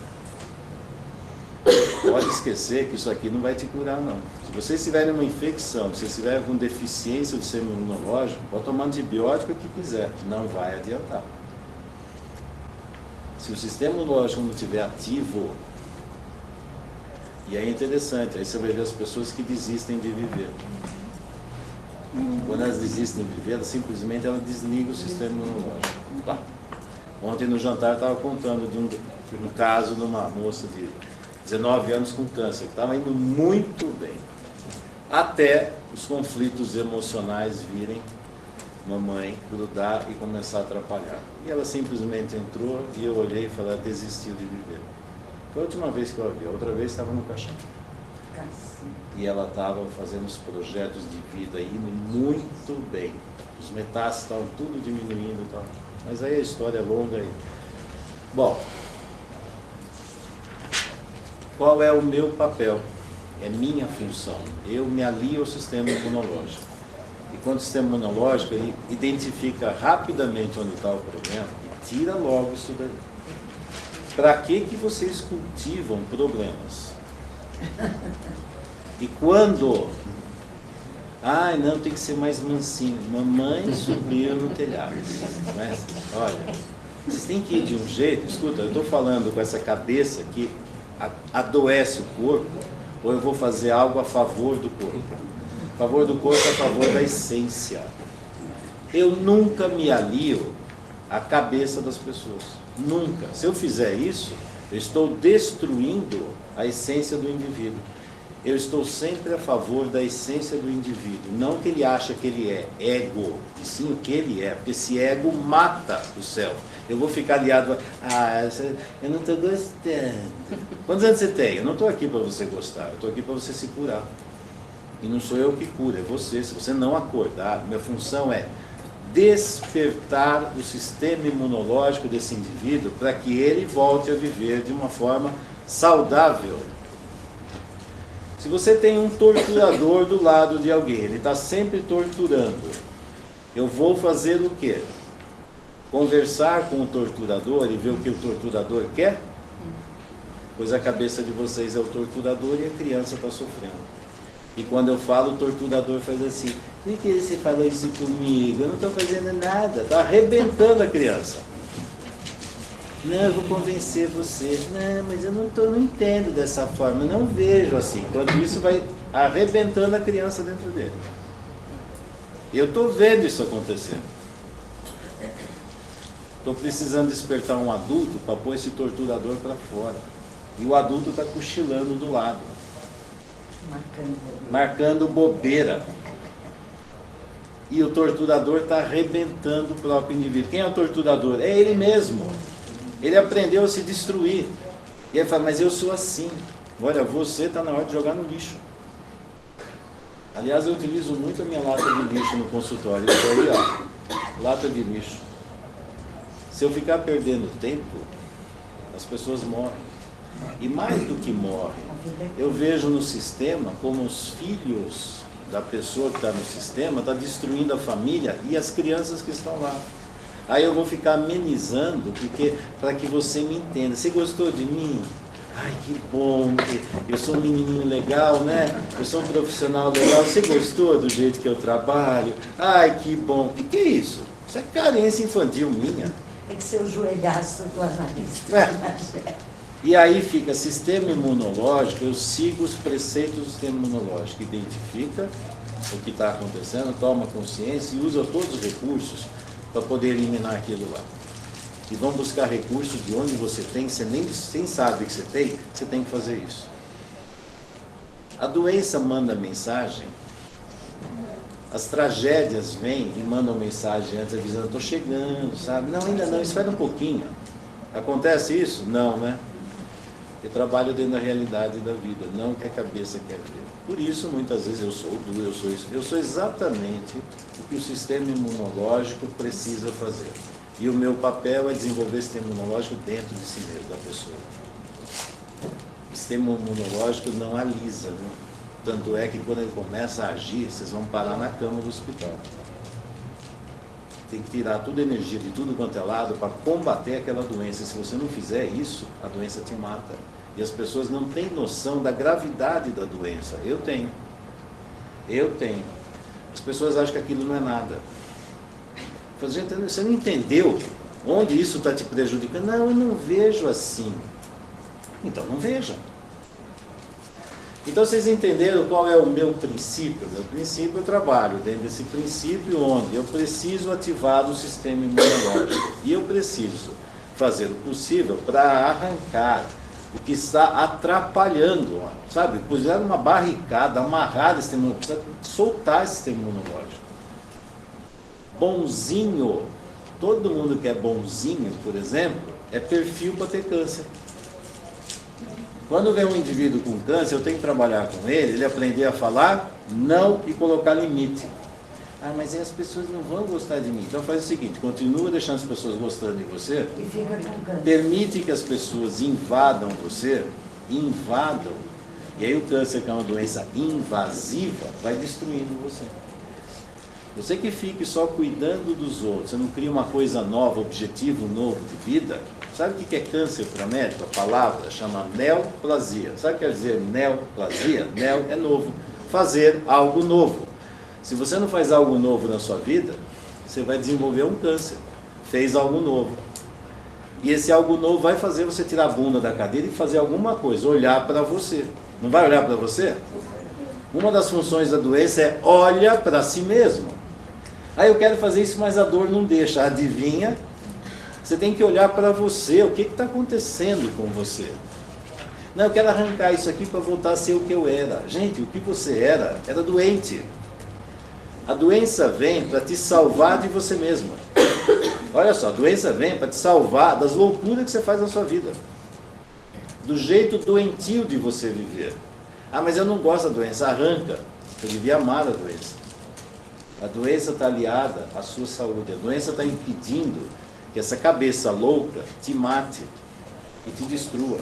pode esquecer que isso aqui não vai te curar, não. Se vocês tiverem uma infecção, se vocês tiverem com deficiência do sistema imunológico, pode tomar antibiótico o que quiser, não vai adiantar. Se o sistema imunológico não estiver ativo, e aí é interessante, aí você vai ver as pessoas que desistem de viver. Quando elas desistem de viver, simplesmente ela desliga o sistema imunológico. Tá. Ontem no jantar eu estava contando de um caso de uma moça de 19 anos com câncer, que estava indo muito bem, até os conflitos emocionais virem mamãe, grudar e começar a atrapalhar. E ela simplesmente entrou e eu olhei e falei, ela desistiu de viver. Foi a última vez que eu a vi, a outra vez estava no caixão. E ela estava fazendo os projetos de vida indo muito bem. Os metástases estavam tudo diminuindo e tal. Mas aí a história é longa aí. Bom, qual é o meu papel? É minha função. Eu me alio ao sistema imunológico. E quando o sistema imunológico, ele identifica rapidamente onde está o problema e tira logo isso daí. Para que vocês cultivam problemas? E quando... Ai, não, tem que ser mais mansinho. Mamãe subiu no telhado. Mas, olha, vocês têm que ir de um jeito... Escuta, eu estou falando com essa cabeça que adoece o corpo, ou eu vou fazer algo a favor do corpo. A favor do corpo é a favor da essência. Eu nunca me alio à cabeça das pessoas. Nunca. Se eu fizer isso, eu estou destruindo a essência do indivíduo. Eu estou sempre a favor da essência do indivíduo. Não que ele acha que ele é ego, e sim o que ele é. Porque esse ego mata o self. Eu vou ficar aliado a... eu não estou gostando. Quantos anos você tem? Eu não estou aqui para você gostar. Eu estou aqui para você se curar. E não sou eu que cura, é você. Se você não acordar, minha função é despertar o sistema imunológico desse indivíduo para que ele volte a viver de uma forma saudável. Se você tem um torturador do lado de alguém, ele está sempre torturando, eu vou fazer o quê? Conversar com o torturador e ver o que o torturador quer? Pois a cabeça de vocês é o torturador e a criança está sofrendo. E quando eu falo, o torturador faz assim, por que você falou isso comigo? Eu não estou fazendo nada, está arrebentando a criança. Não, eu vou convencer você. Não, mas eu não entendo dessa forma, eu não vejo assim. Quando isso vai arrebentando a criança dentro dele. Eu estou vendo isso acontecer. Estou precisando despertar um adulto para pôr esse torturador para fora. E o adulto está cochilando do lado. Marcando bobeira. E o torturador está arrebentando o próprio indivíduo. Quem é o torturador? É ele mesmo. Ele aprendeu a se destruir. E ele fala, mas eu sou assim. Olha, você está na hora de jogar no lixo. Aliás, eu utilizo muito a minha lata de lixo no consultório. Isso aí, ó, lata de lixo. Se eu ficar perdendo tempo, as pessoas morrem. E mais do que morrem, eu vejo no sistema como os filhos da pessoa que está no sistema está destruindo a família e as crianças que estão lá. Aí eu vou ficar amenizando, porque para que você me entenda. Você gostou de mim? Ai, que bom, eu sou um menininho legal, né? Eu sou um profissional legal. Você gostou do jeito que eu trabalho? Ai, que bom. O que é isso? Isso é carência infantil minha. Tem que ser o joelhaço do analista. E aí fica sistema imunológico, eu sigo os preceitos do sistema imunológico, identifica o que está acontecendo, toma consciência e usa todos os recursos para poder eliminar aquilo lá. E vão buscar recursos de onde você tem, você nem sabe que você tem que fazer isso. A doença manda mensagem, as tragédias vêm e mandam mensagem antes, avisando, estou chegando, sabe? Não, ainda não, espera um pouquinho. Acontece isso? Não, né? Eu trabalho dentro da realidade da vida, não o que a cabeça quer ver. Por isso, muitas vezes, eu sou duro, eu sou exatamente o que o sistema imunológico precisa fazer. E o meu papel é desenvolver o sistema imunológico dentro de si mesmo, da pessoa. O sistema imunológico não alisa, né? Tanto é que quando ele começa a agir, vocês vão parar na cama do hospital. Tem que tirar toda a energia de tudo quanto é lado para combater aquela doença. E se você não fizer isso, a doença te mata. E as pessoas não têm noção da gravidade da doença. Eu tenho. As pessoas acham que aquilo não é nada. Gente, você não entendeu onde isso está te prejudicando? Não, eu não vejo assim. Então não veja. Então vocês entenderam qual é o meu princípio? Meu princípio, eu trabalho dentro desse princípio onde eu preciso ativar o sistema imunológico. E eu preciso fazer o possível para arrancar o que está atrapalhando, sabe? Puseram uma barricada, amarrar esse sistema imunológico, precisa soltar esse sistema imunológico. Bonzinho, todo mundo que é bonzinho, por exemplo, é perfil para ter câncer. Quando vem um indivíduo com câncer, eu tenho que trabalhar com ele aprender a falar não e colocar limite. Ah, mas aí as pessoas não vão gostar de mim. Então faz o seguinte, continua deixando as pessoas gostando de você, E fica com câncer. permite que as pessoas invadam você, e aí o câncer, que é uma doença invasiva, vai destruindo você. Você que fique só cuidando dos outros, você não cria uma coisa nova, objetivo novo de vida. Sabe o que é câncer para médico? A palavra chama neoplasia. Sabe o que quer dizer neoplasia? Neo é novo. Fazer algo novo. Se você não faz algo novo na sua vida, você vai desenvolver um câncer. Fez algo novo. E esse algo novo vai fazer você tirar a bunda da cadeira e fazer alguma coisa, olhar para você. Não vai olhar para você? Uma das funções da doença é olha para si mesmo. Ah, eu quero fazer isso, mas a dor não deixa. Adivinha? Você tem que olhar para você. O que está acontecendo com você? Não, eu quero arrancar isso aqui para voltar a ser o que eu era. Gente, o que você era doente. A doença vem para te salvar de você mesmo. Olha só, a doença vem para te salvar das loucuras que você faz na sua vida. Do jeito doentio de você viver. Ah, mas eu não gosto da doença. Arranca. Você devia amar a doença. A doença está aliada à sua saúde. A doença está impedindo que essa cabeça louca te mate e te destrua.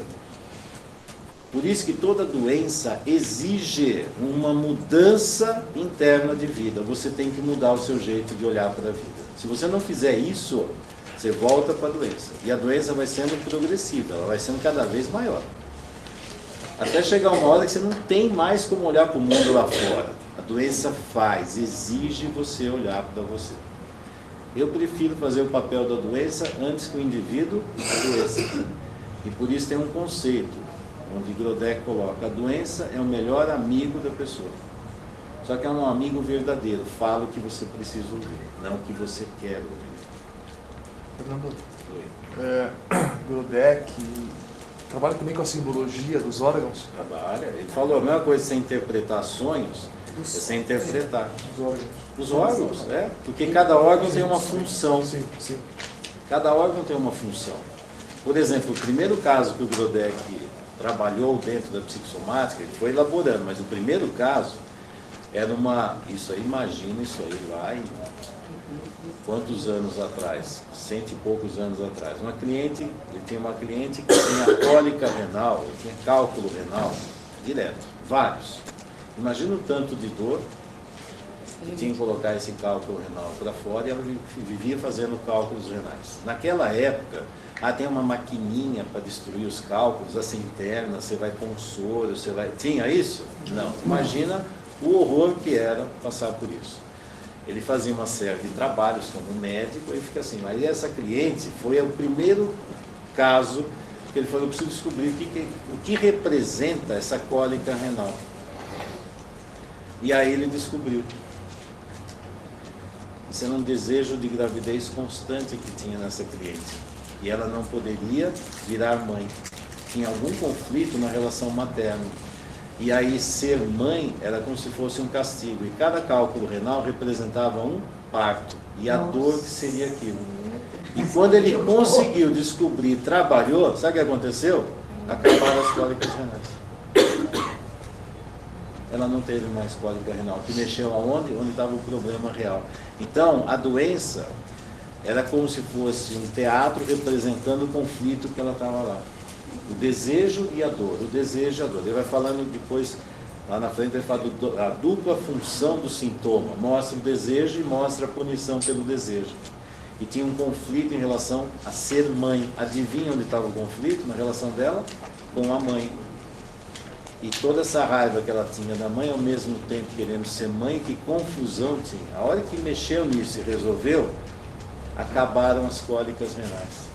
Por isso que toda doença exige uma mudança interna de vida. Você tem que mudar o seu jeito de olhar para a vida. Se você não fizer isso, você volta para a doença. E a doença vai sendo progressiva, ela vai sendo cada vez maior. Até chegar uma hora que você não tem mais como olhar para o mundo lá fora. A doença exige você olhar para você. Eu prefiro fazer o papel da doença antes que o indivíduo adoeça. E por isso tem um conceito, onde Grodeck coloca, a doença é o melhor amigo da pessoa. Só que é um amigo verdadeiro, fala o que você precisa ouvir, não o que você quer ouvir. Fernando, Grodeck trabalha também com a simbologia dos órgãos? Trabalha. Ele falou a mesma coisa, você interpretar sonhos, é você interpretar. Dos órgãos. Os órgãos, porque cada órgão tem uma função. Sim, sim. Cada órgão tem uma função. Por exemplo, o primeiro caso que o Grodeck trabalhou dentro da psicossomática, ele foi elaborando, mas o primeiro caso era imagina isso aí lá em quantos anos atrás? 100 e poucos anos atrás. Ele tinha uma cliente que tinha cólica renal, tinha cálculo renal, direto, vários. Imagina o tanto de dor que tinha que colocar esse cálculo renal para fora e ela vivia fazendo cálculos renais. Naquela época, tem uma maquininha para destruir os cálculos, essa interna, você vai com soro, Tinha isso? Não. Imagina o horror que era passar por isso. Ele fazia uma série de trabalhos como médico e fica assim, mas essa cliente foi o primeiro caso que ele falou, eu preciso descobrir o que representa essa cólica renal. E aí ele descobriu. Isso era um desejo de gravidez constante que tinha nessa cliente. E ela não poderia virar mãe. Tinha algum conflito na relação materna. E aí ser mãe era como se fosse um castigo. E cada cálculo renal representava um parto. E a dor que seria aquilo. E quando ele conseguiu descobrir, trabalhou, sabe o que aconteceu? Acabaram as cólicas renais. Ela não teve mais cólica renal. Que mexeu aonde? Onde estava o problema real. Então, a doença era como se fosse um teatro representando o conflito que ela estava lá. O desejo e a dor. O desejo e a dor. Ele vai falando depois, lá na frente, ele fala da dupla função do sintoma. Mostra o desejo e mostra a punição pelo desejo. E tinha um conflito em relação a ser mãe. Adivinha onde estava o conflito? Na relação dela com a mãe. E toda essa raiva que ela tinha da mãe, ao mesmo tempo querendo ser mãe, que confusão tinha. A hora que mexeu nisso e resolveu, acabaram as cólicas renais.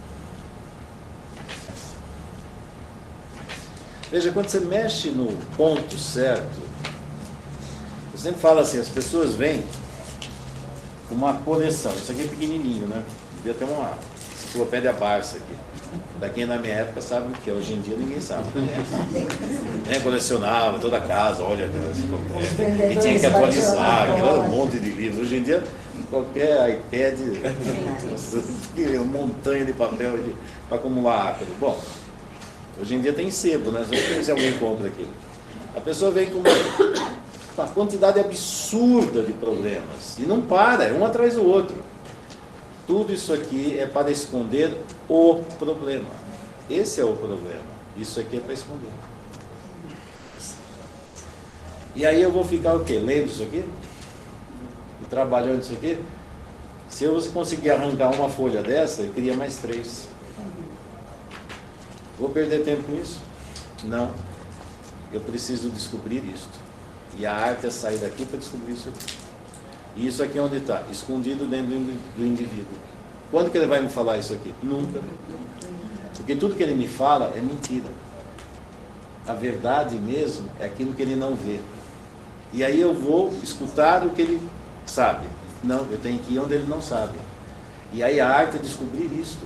Veja, quando você mexe no ponto certo, eu sempre falo assim, as pessoas vêm com uma coleção. Isso aqui é pequenininho, né? Devia ter uma enciclopédia Barça aqui. Daqui na minha época sabe o que é, hoje em dia ninguém sabe. Colecionava toda a casa, olha, e tinha que atualizar, aquilo era um monte de livros. Hoje em dia, qualquer iPad, uma montanha de papel para acumular ácido. Bom, hoje em dia tem sebo, né? Não sei se alguém compra aquilo. A pessoa vem com uma quantidade absurda de problemas e não para, é um atrás do outro. Tudo isso aqui é para esconder o problema. Esse é o problema. Isso aqui é para esconder. E aí eu vou ficar o quê? Lendo isso aqui? E trabalhando isso aqui? Se eu conseguir arrancar uma folha dessa, eu queria mais 3. Vou perder tempo com isso? Não. Eu preciso descobrir isto. E a arte é sair daqui para descobrir isso aqui. E isso aqui é onde está? Escondido dentro do indivíduo. Quando que ele vai me falar isso aqui? Nunca. Porque tudo que ele me fala é mentira. A verdade mesmo é aquilo que ele não vê. E aí eu vou escutar o que ele sabe. Não, eu tenho que ir onde ele não sabe. E aí a arte é descobrir isto.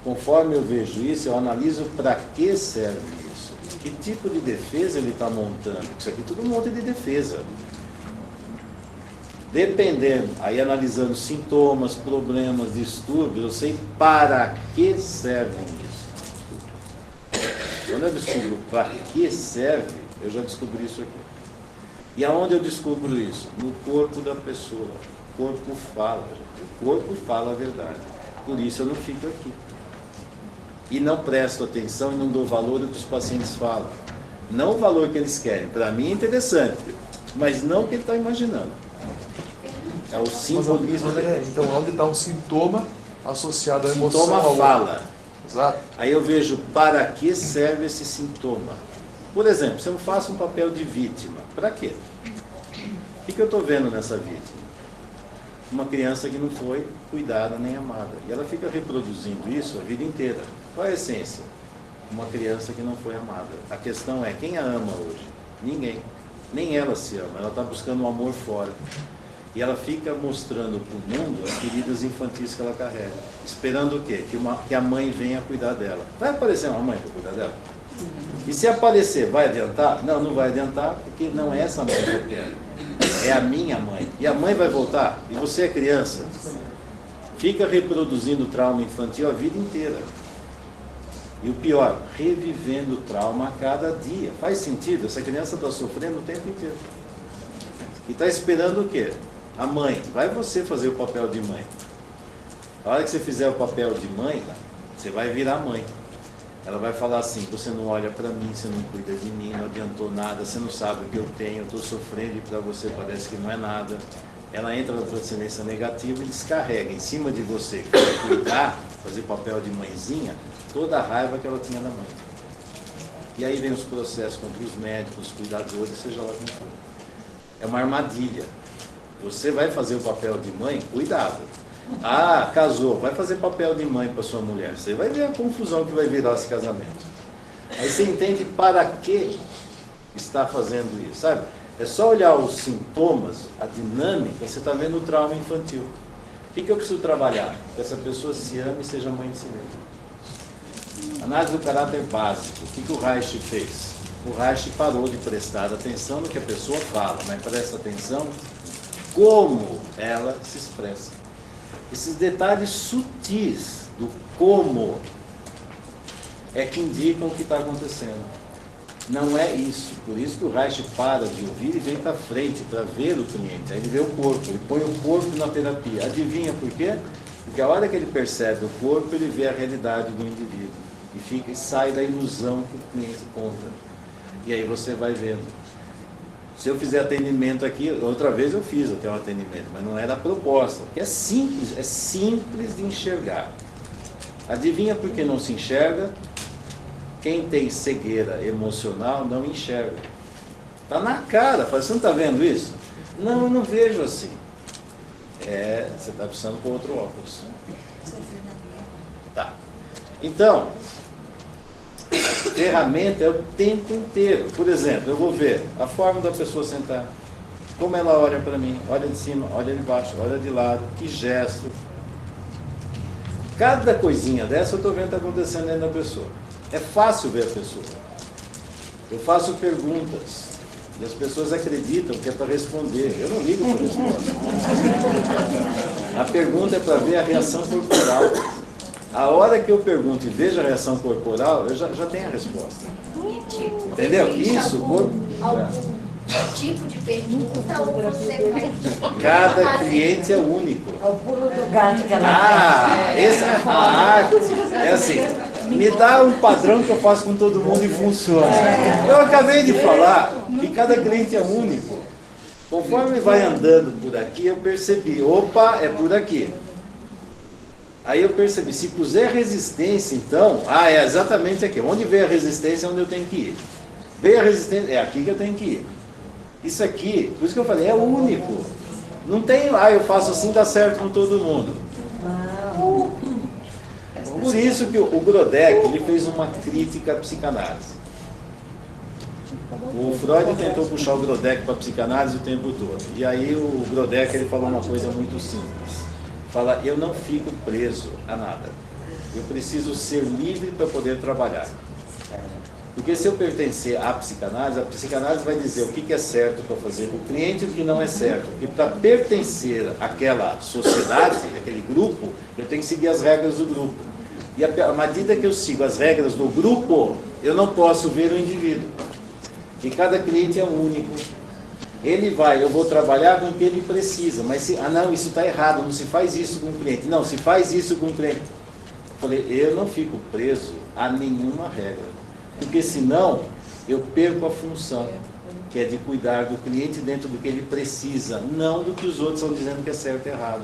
Conforme eu vejo isso, eu analiso para que serve isso. Que tipo de defesa ele está montando. Isso aqui é tudo um monte de defesa. Dependendo, aí analisando sintomas, problemas, distúrbios, eu sei para que servem isso. Quando eu descubro para que serve, eu já descobri isso aqui. E aonde eu descubro isso? No corpo da pessoa. O corpo fala. O corpo fala a verdade. Por isso eu não fico aqui. E não presto atenção e não dou valor ao que os pacientes falam. Não o valor que eles querem. Para mim é interessante, mas não o que ele está imaginando. É o simbolismo. Então, onde está um sintoma associado à emoção? Sintoma fala. Exato. Aí eu vejo para que serve esse sintoma. Por exemplo, se eu faço um papel de vítima, para quê? O que eu estou vendo nessa vítima? Uma criança que não foi cuidada nem amada. E ela fica reproduzindo isso a vida inteira. Qual é a essência? Uma criança que não foi amada. A questão é, quem a ama hoje? Ninguém. Nem ela se ama. Ela está buscando um amor fora. E ela fica mostrando para o mundo as feridas infantis que ela carrega. Esperando o quê? Que a mãe venha cuidar dela. Vai aparecer uma mãe para cuidar dela? E se aparecer, vai adiantar? Não, não vai adiantar, porque não é essa mãe que eu quero. É a minha mãe. E a mãe vai voltar. E você é criança. Fica reproduzindo trauma infantil a vida inteira. E o pior, revivendo o trauma a cada dia. Faz sentido? Essa criança está sofrendo o tempo inteiro. E está esperando o quê? A mãe. Vai você fazer o papel de mãe. A hora que você fizer o papel de mãe, você vai virar mãe. Ela vai falar assim, você não olha para mim, você não cuida de mim, não adiantou nada, você não sabe o que eu tenho, eu estou sofrendo e para você parece que não é nada. Ela entra na transcendência negativa e descarrega em cima de você, que vai cuidar, fazer papel de mãezinha, toda a raiva que ela tinha da mãe. E aí vem os processos contra os médicos, os cuidadores, seja lá como for. É uma armadilha. Você vai fazer o papel de mãe, cuidado. Ah, casou, vai fazer papel de mãe para sua mulher. Você vai ver a confusão que vai virar esse casamento. Aí você entende para que está fazendo isso, sabe? É só olhar os sintomas, a dinâmica, você está vendo o trauma infantil. O que eu preciso trabalhar? Que essa pessoa se ame e seja mãe de si mesma. Análise do caráter básico. O que o Reich fez? O Reich parou de prestar atenção no que a pessoa fala, mas presta atenção como ela se expressa. Esses detalhes sutis do como é que indicam o que está acontecendo. Não é isso. Por isso que o Reich para de ouvir e vem para frente para ver o cliente. Aí ele vê o corpo, ele põe o corpo na terapia. Adivinha por quê? Porque a hora que ele percebe o corpo, ele vê a realidade do indivíduo. E sai da ilusão que o cliente conta. E aí você vai vendo. Se eu fizer atendimento aqui, outra vez eu fiz até um atendimento, mas não era a proposta. Porque é simples de enxergar. Adivinha por que não se enxerga? Quem tem cegueira emocional não enxerga. Está na cara. Fala, você não está vendo isso? Não, eu não vejo assim. Você está precisando com outro óculos. Tá. Então, ferramenta é o tempo inteiro. Por exemplo, eu vou ver a forma da pessoa sentar, como ela olha para mim, olha de cima, olha de baixo, olha de lado, que gesto. Cada coisinha dessa eu estou vendo que está acontecendo dentro da pessoa. É fácil ver a pessoa. Eu faço perguntas e as pessoas acreditam que é para responder. Eu não ligo para a resposta. A pergunta é para ver a reação corporal. A hora que eu pergunto e vejo a reação corporal, eu já tenho a resposta. Entendeu? Isso, corpo. Tipo de pergunta ou você vai... Cada cliente é único. É o pulo do gato que ela Essa é a arte. É assim, me dá um padrão que eu faço com todo mundo e funciona. Eu acabei de falar que cada cliente é único. Conforme vai andando por aqui, eu percebi, opa, é por aqui. Aí eu percebi, se puser resistência, então, é exatamente aqui. Onde veio a resistência é onde eu tenho que ir. Veio a resistência, é aqui que eu tenho que ir. Isso aqui, por isso que eu falei, é único. Não tem, eu faço assim, dá certo com todo mundo. Por isso que o Grodeck, ele fez uma crítica à psicanálise. O Freud tentou puxar o Grodeck para a psicanálise o tempo todo. E aí o Grodeck, ele falou uma coisa muito simples. Fala, eu não fico preso a nada. Eu preciso ser livre para poder trabalhar. Porque se eu pertencer à psicanálise, a psicanálise vai dizer o que é certo para fazer com o cliente e o que não é certo. Porque para pertencer àquela sociedade, àquele grupo, eu tenho que seguir as regras do grupo. E à medida que eu sigo as regras do grupo, eu não posso ver o indivíduo. E cada cliente é único. Eu vou trabalhar com o que ele precisa. Mas, não, isso está errado, não se faz isso com o cliente. Não, se faz isso com o cliente. Eu falei, eu não fico preso a nenhuma regra. Porque senão eu perco a função, que é de cuidar do cliente dentro do que ele precisa, não do que os outros estão dizendo que é certo e errado.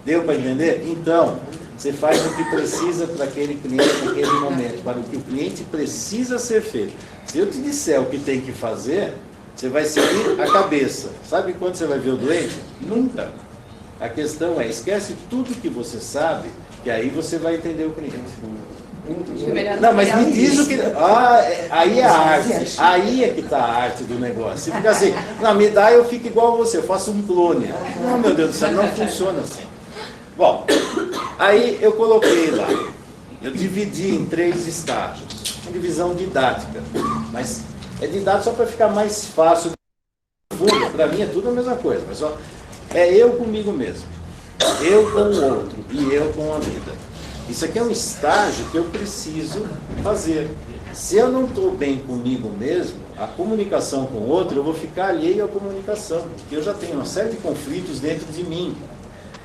Deu para entender? Então, você faz o que precisa para aquele cliente naquele momento, para o que o cliente precisa ser feito. Se eu te disser o que tem que fazer, você vai seguir a cabeça. Sabe quando você vai ver o doente? Nunca. A questão é, esquece tudo que você sabe, que aí você vai entender o cliente. Não, mas me diz o que... aí é a arte. Aí é que está a arte do negócio. Se fica assim, não, me dá, eu fico igual a você, eu faço um clone. Não, meu Deus do céu, não funciona assim. Bom, aí eu coloquei lá, eu dividi em 3 estágios. Uma divisão didática, mas é didático só para ficar mais fácil. Para mim é tudo a mesma coisa, mas só é eu comigo mesmo, eu com o outro e eu com a vida. Isso aqui é um estágio que eu preciso fazer. Se eu não estou bem comigo mesmo, a comunicação com o outro, eu vou ficar alheio à comunicação, porque eu já tenho uma série de conflitos dentro de mim.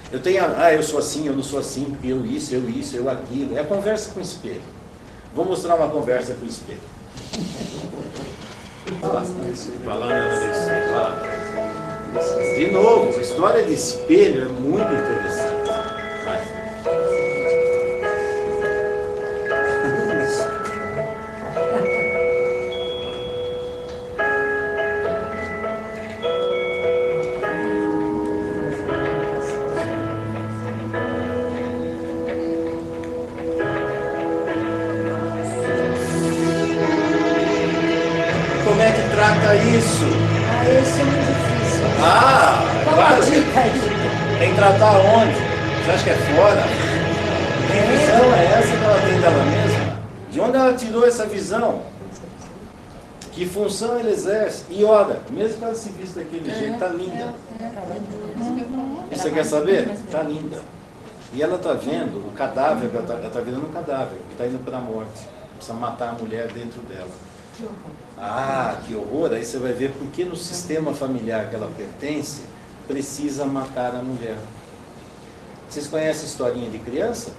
Eu tenho, eu sou assim, eu não sou assim, porque eu isso, eu aquilo. É a conversa com o espelho. Vou mostrar uma conversa com o espelho. De novo, a história de espelho é muito interessante. Vai. Como é que trata isso? Esse é muito difícil. Claro. Qual a dica aí? Tem que tratar onde? Você acha que é fora? Que visão é essa que ela tem dela mesma? De onde ela tirou essa visão? Que função ela exerce? E olha, mesmo que ela se vista daquele jeito, tá linda. Você quer saber? Tá linda. E ela está vendo o cadáver, ela está virando um cadáver, que está indo para a morte. Precisa matar a mulher dentro dela. Que horror! Aí você vai ver por que no sistema familiar que ela pertence, precisa matar a mulher. Vocês conhecem a historinha de criança?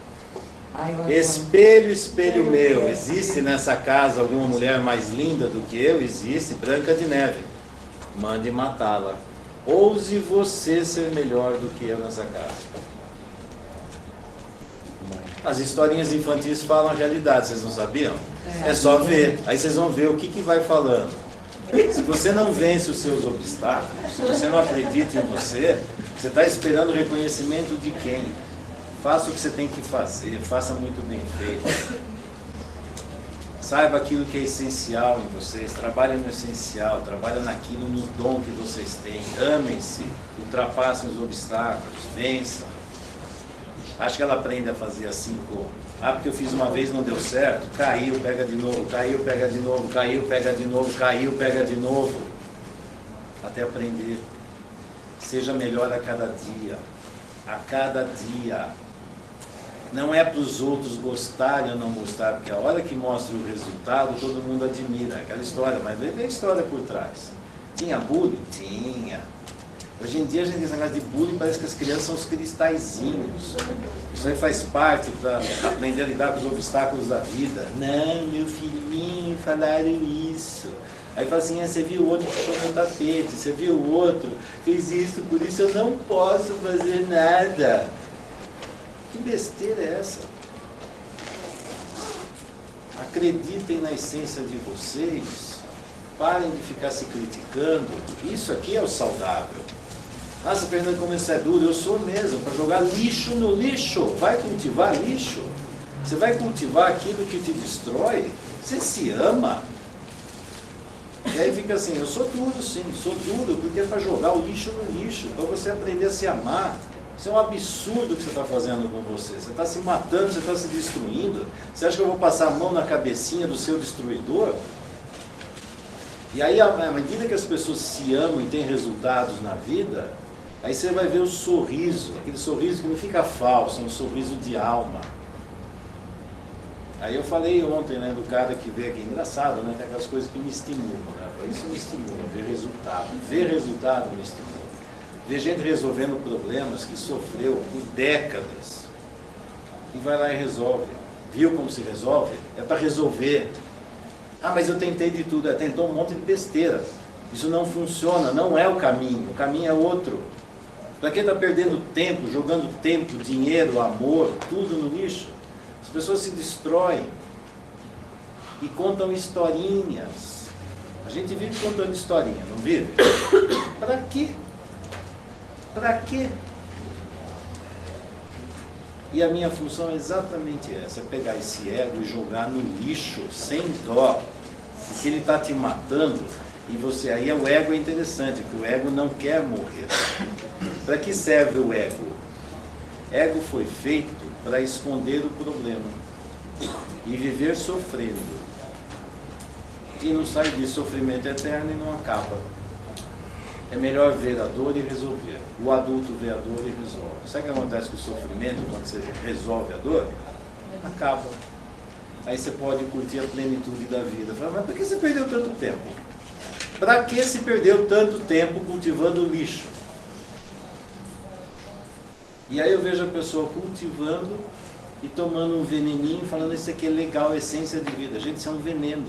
Espelho, espelho meu. Existe nessa casa alguma mulher mais linda do que eu? Existe, Branca de Neve. Mande matá-la. Ouse você ser melhor do que eu nessa casa. As historinhas infantis falam a realidade, vocês não sabiam? É só ver, aí vocês vão ver o que vai falando. Se você não vence os seus obstáculos, se você não acredita em você, você está esperando o reconhecimento de quem? Faça o que você tem que fazer, faça muito bem feito. Saiba aquilo que é essencial em vocês, trabalhem no essencial, trabalhem naquilo, no dom que vocês têm. Amem-se, ultrapassem os obstáculos, vençam. Acho que ela aprende a fazer assim como... porque eu fiz uma vez, não deu certo. Caiu, pega de novo, caiu, pega de novo, caiu, pega de novo, caiu, pega de novo. Até aprender. Seja melhor a cada dia. A cada dia. Não é para os outros gostarem ou não gostar, porque a hora que mostra o resultado, todo mundo admira. Aquela história, mas vê a história por trás. Tinha bullying? Tinha. Hoje em dia a gente diz negócio de bullying, parece que as crianças são os cristalzinhos. Isso aí faz parte para aprender a lidar com os obstáculos da vida. Não, meu filhinho, falaram isso. Aí fala assim, você viu o outro que puxou no tapete, você viu o outro, fez isso, por isso eu não posso fazer nada. Que besteira é essa? Acreditem na essência de vocês, parem de ficar se criticando. Isso aqui é o saudável. Nossa, Fernando, como isso é duro, eu sou mesmo, para jogar lixo no lixo. Vai cultivar lixo? Você vai cultivar aquilo que te destrói? Você se ama? E aí fica assim, eu sou duro sim, sou duro, porque é para jogar o lixo no lixo, para você aprender a se amar. Isso é um absurdo que você está fazendo com você. Você está se matando, você está se destruindo. Você acha que eu vou passar a mão na cabecinha do seu destruidor? E aí, à medida que as pessoas se amam e têm resultados na vida, aí você vai ver o sorriso, aquele sorriso que não fica falso, é um sorriso de alma. Aí eu falei ontem, né, do cara que veio aqui, engraçado, né, tem aquelas coisas que me estimulam, né? Isso me estimula, ver resultado me estimula. Ver gente resolvendo problemas que sofreu por décadas, e vai lá e resolve. Viu como se resolve? É para resolver. Mas eu tentei de tudo, tentou um monte de besteira. Isso não funciona, não é o caminho é outro. Para que está perdendo tempo, jogando tempo, dinheiro, amor, tudo no lixo? As pessoas se destroem e contam historinhas. A gente vive contando historinha, não vive? Para quê? Para quê? E a minha função é exatamente essa, é pegar esse ego e jogar no lixo, sem dó. Porque ele está te matando, e você, aí o ego é interessante, porque o ego não quer morrer. Para que serve o ego? Ego foi feito para esconder o problema e viver sofrendo. E não sai disso, sofrimento eterno e não acaba. É melhor ver a dor e resolver. O adulto vê a dor e resolve. Sabe o que acontece com o sofrimento quando você resolve a dor? Acaba. Aí você pode curtir a plenitude da vida. Fala, mas por que você perdeu tanto tempo? Para que se perdeu tanto tempo cultivando lixo? E aí eu vejo a pessoa cultivando e tomando um veneninho, falando isso aqui é legal, essência de vida. Gente, isso é um veneno.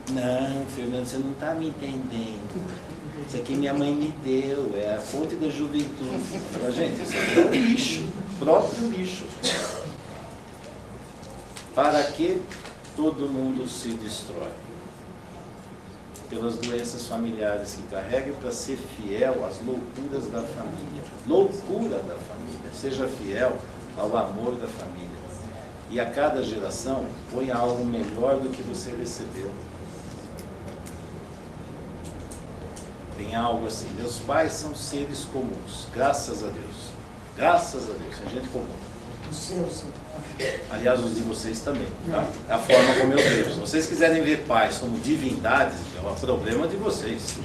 Não, Fernando, você não está me entendendo. Isso aqui minha mãe me deu, é a fonte da juventude. Fala, gente, isso aqui é um lixo, próprio lixo. Para que todo mundo se destrói? Pelas doenças familiares que carrega, para ser fiel às loucuras da família. Loucura da família. Seja fiel ao amor da família. E a cada geração, põe algo melhor do que você recebeu. tem algo assim. Meus pais são seres comuns, graças a Deus. Graças a Deus, são gente comum. Os seus. Aliás, os de vocês também, tá? É a forma como eu vejo. Se vocês quiserem ver pais como divindades, é um problema de vocês.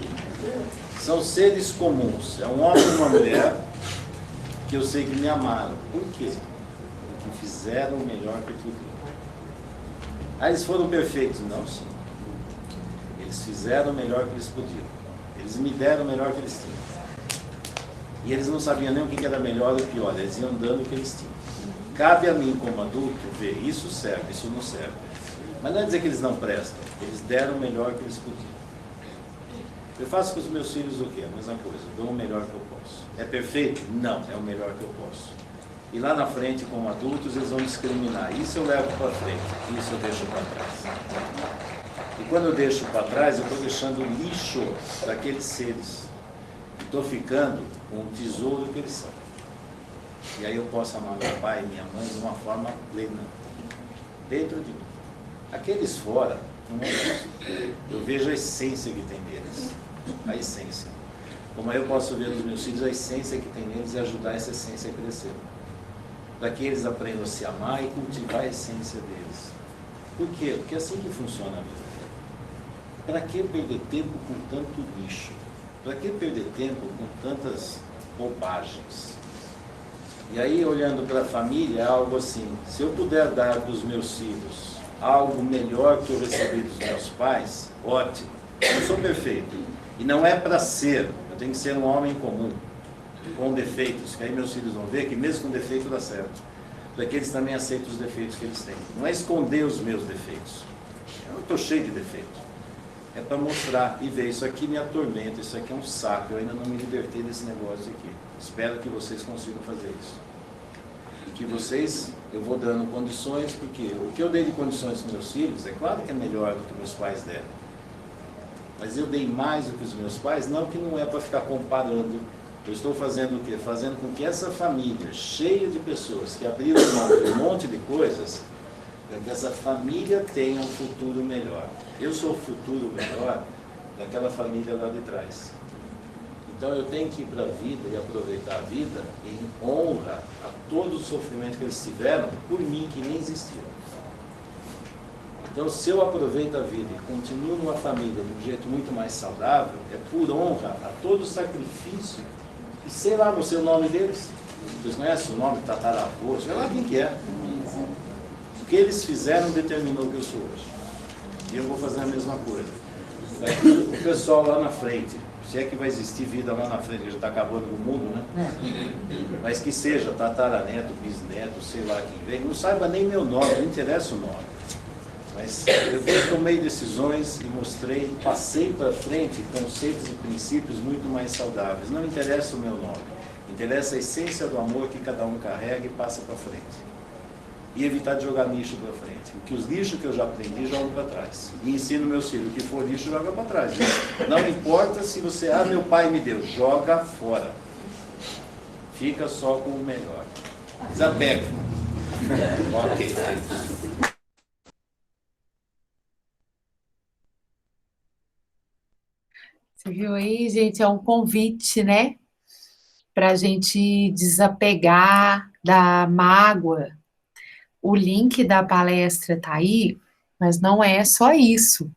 São seres comuns. É um homem e uma mulher que eu sei que me amaram. Por quê? Porque fizeram o melhor que podiam. Ah, eles foram perfeitos? Não, sim. Eles fizeram o melhor que eles podiam. Eles me deram o melhor que eles tinham. E eles não sabiam nem o que era melhor ou pior. Eles iam dando o que eles tinham. Cabe a mim, como adulto, ver isso serve, isso não serve. Mas não é dizer que eles não prestam. Eles deram o melhor que eles podiam. Eu faço com os meus filhos o quê? A mesma coisa. Eu dou o melhor que eu posso. É perfeito? Não, é o melhor que eu posso. E lá na frente, como adultos, eles vão discriminar. Isso eu levo para frente, isso eu deixo para trás. E quando eu deixo para trás, eu estou deixando lixo daqueles seres. Estou ficando com o tesouro que eles são. E aí eu posso amar meu pai e minha mãe de uma forma plena, dentro de mim. Aqueles fora, não é isso. Eu vejo a essência que tem neles. A essência. Como eu posso ver nos meus filhos a essência que tem neles e ajudar essa essência a crescer. Para que eles aprendam a se amar e cultivar a essência deles. Por quê? Porque é assim que funciona a vida. Para que perder tempo com tanto lixo? Para que perder tempo com tantas bobagens? E aí, olhando para a família, é algo assim, se eu puder dar para os meus filhos algo melhor que eu recebi dos meus pais, ótimo. Eu sou perfeito. E não é para ser, eu tenho que ser um homem comum, com defeitos, que aí meus filhos vão ver que mesmo com defeito dá certo. Para que eles também aceitem os defeitos que eles têm. Não é esconder os meus defeitos. Eu não estou cheio de defeitos. É para mostrar e ver, isso aqui me atormenta, isso aqui é um saco, eu ainda não me libertei desse negócio aqui. Espero que vocês consigam fazer isso. E que vocês, eu vou dando condições, porque o que eu dei de condições para meus filhos, é claro que é melhor do que meus pais deram. Mas eu dei mais do que os meus pais, não que não é para ficar comparando. Eu estou fazendo o quê? Fazendo com que essa família, cheia de pessoas que abriram mão de um monte de coisas, para que essa família tenha um futuro melhor. Eu sou o futuro melhor daquela família lá de trás. Então eu tenho que ir para a vida e aproveitar a vida em honra a todo o sofrimento que eles tiveram por mim, que nem existia. Então, se eu aproveito a vida e continuo numa família de um jeito muito mais saudável, é por honra a todo o sacrifício. E sei lá, não sei o nome deles. Vocês conhecem o nome tataravô? Sei lá quem que é. O que eles fizeram determinou o que eu sou hoje. E eu vou fazer a mesma coisa. O pessoal lá na frente, se é que vai existir vida lá na frente, que já está acabando com o mundo, né? Mas que seja tataraneto, bisneto, sei lá quem vem, não saiba nem meu nome, não interessa o nome. Mas eu tomei decisões e mostrei, passei para frente conceitos e princípios muito mais saudáveis. Não interessa o meu nome, interessa a essência do amor que cada um carrega e passa para frente. E evitar de jogar lixo para frente. Porque os lixos que eu já aprendi, jogo para trás. E ensino meus filhos, o que for lixo, joga para trás. Não importa se você, meu pai me deu, joga fora. Fica só com o melhor. Desapega. Ok. Você viu aí, gente? É um convite, né? Para a gente desapegar da mágoa. O link da palestra tá aí, mas não é só isso.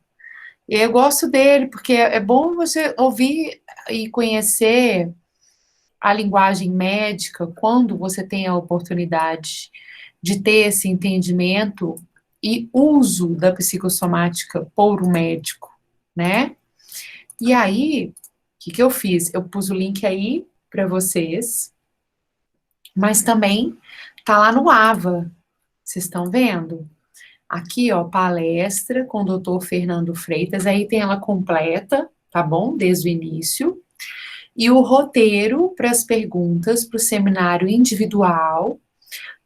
Eu gosto dele, porque é bom você ouvir e conhecer a linguagem médica quando você tem a oportunidade de ter esse entendimento e uso da psicossomática por um médico, né? E aí, o que eu fiz? Eu pus o link aí para vocês, mas também tá lá no AVA. Vocês estão vendo? Aqui, ó, palestra com o Dr. Fernando Freitas, aí tem ela completa, tá bom? Desde o início. E o roteiro para as perguntas para o seminário individual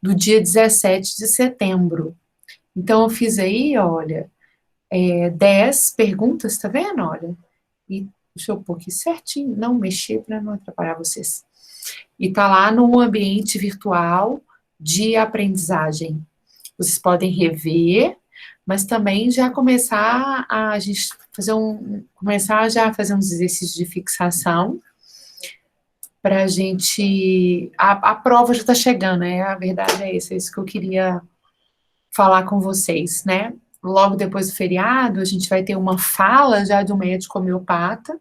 do dia 17 de setembro. Então, eu fiz aí, olha, 10 perguntas, tá vendo? Olha, e deixa eu pôr aqui certinho, não mexer para não atrapalhar vocês. E tá lá no ambiente virtual de aprendizagem. Vocês podem rever, mas também já começar a gente começar já a fazer uns exercícios de fixação para a gente. A prova já está chegando, né? A verdade é essa, é isso que eu queria falar com vocês, né? Logo depois do feriado, a gente vai ter uma fala já de um médico homeopata,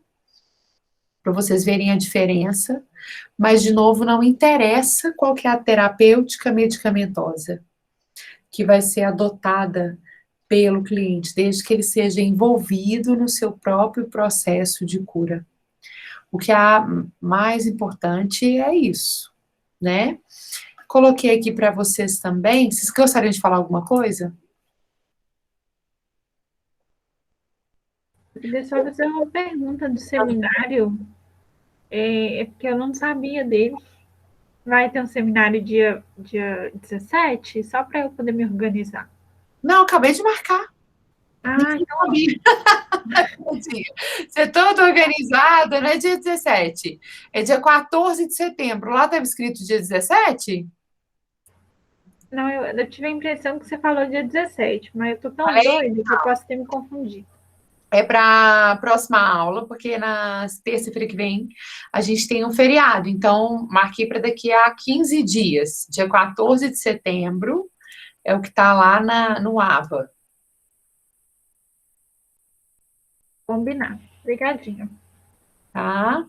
para vocês verem a diferença, mas, de novo, não interessa qual que é a terapêutica medicamentosa que vai ser adotada pelo cliente, desde que ele seja envolvido no seu próprio processo de cura. O que é mais importante é isso, né? Coloquei aqui para vocês também. Vocês gostariam de falar alguma coisa? Eu queria só fazer uma pergunta do seminário, porque eu não sabia dele. Vai ter um seminário dia 17, só para eu poder me organizar. Não, acabei de marcar. Ah, então Você é todo organizado, não é dia 17. É dia 14 de setembro. Lá estava escrito dia 17? não, eu tive a impressão que você falou dia 17, mas eu tô tão Falei? doida que eu posso ter me confundido. É para a próxima aula, porque na terça-feira que vem a gente tem um feriado. Então, marquei para daqui a 15 dias. Dia 14 de setembro é o que está lá no AVA. Combinar. Obrigadinha. Tá?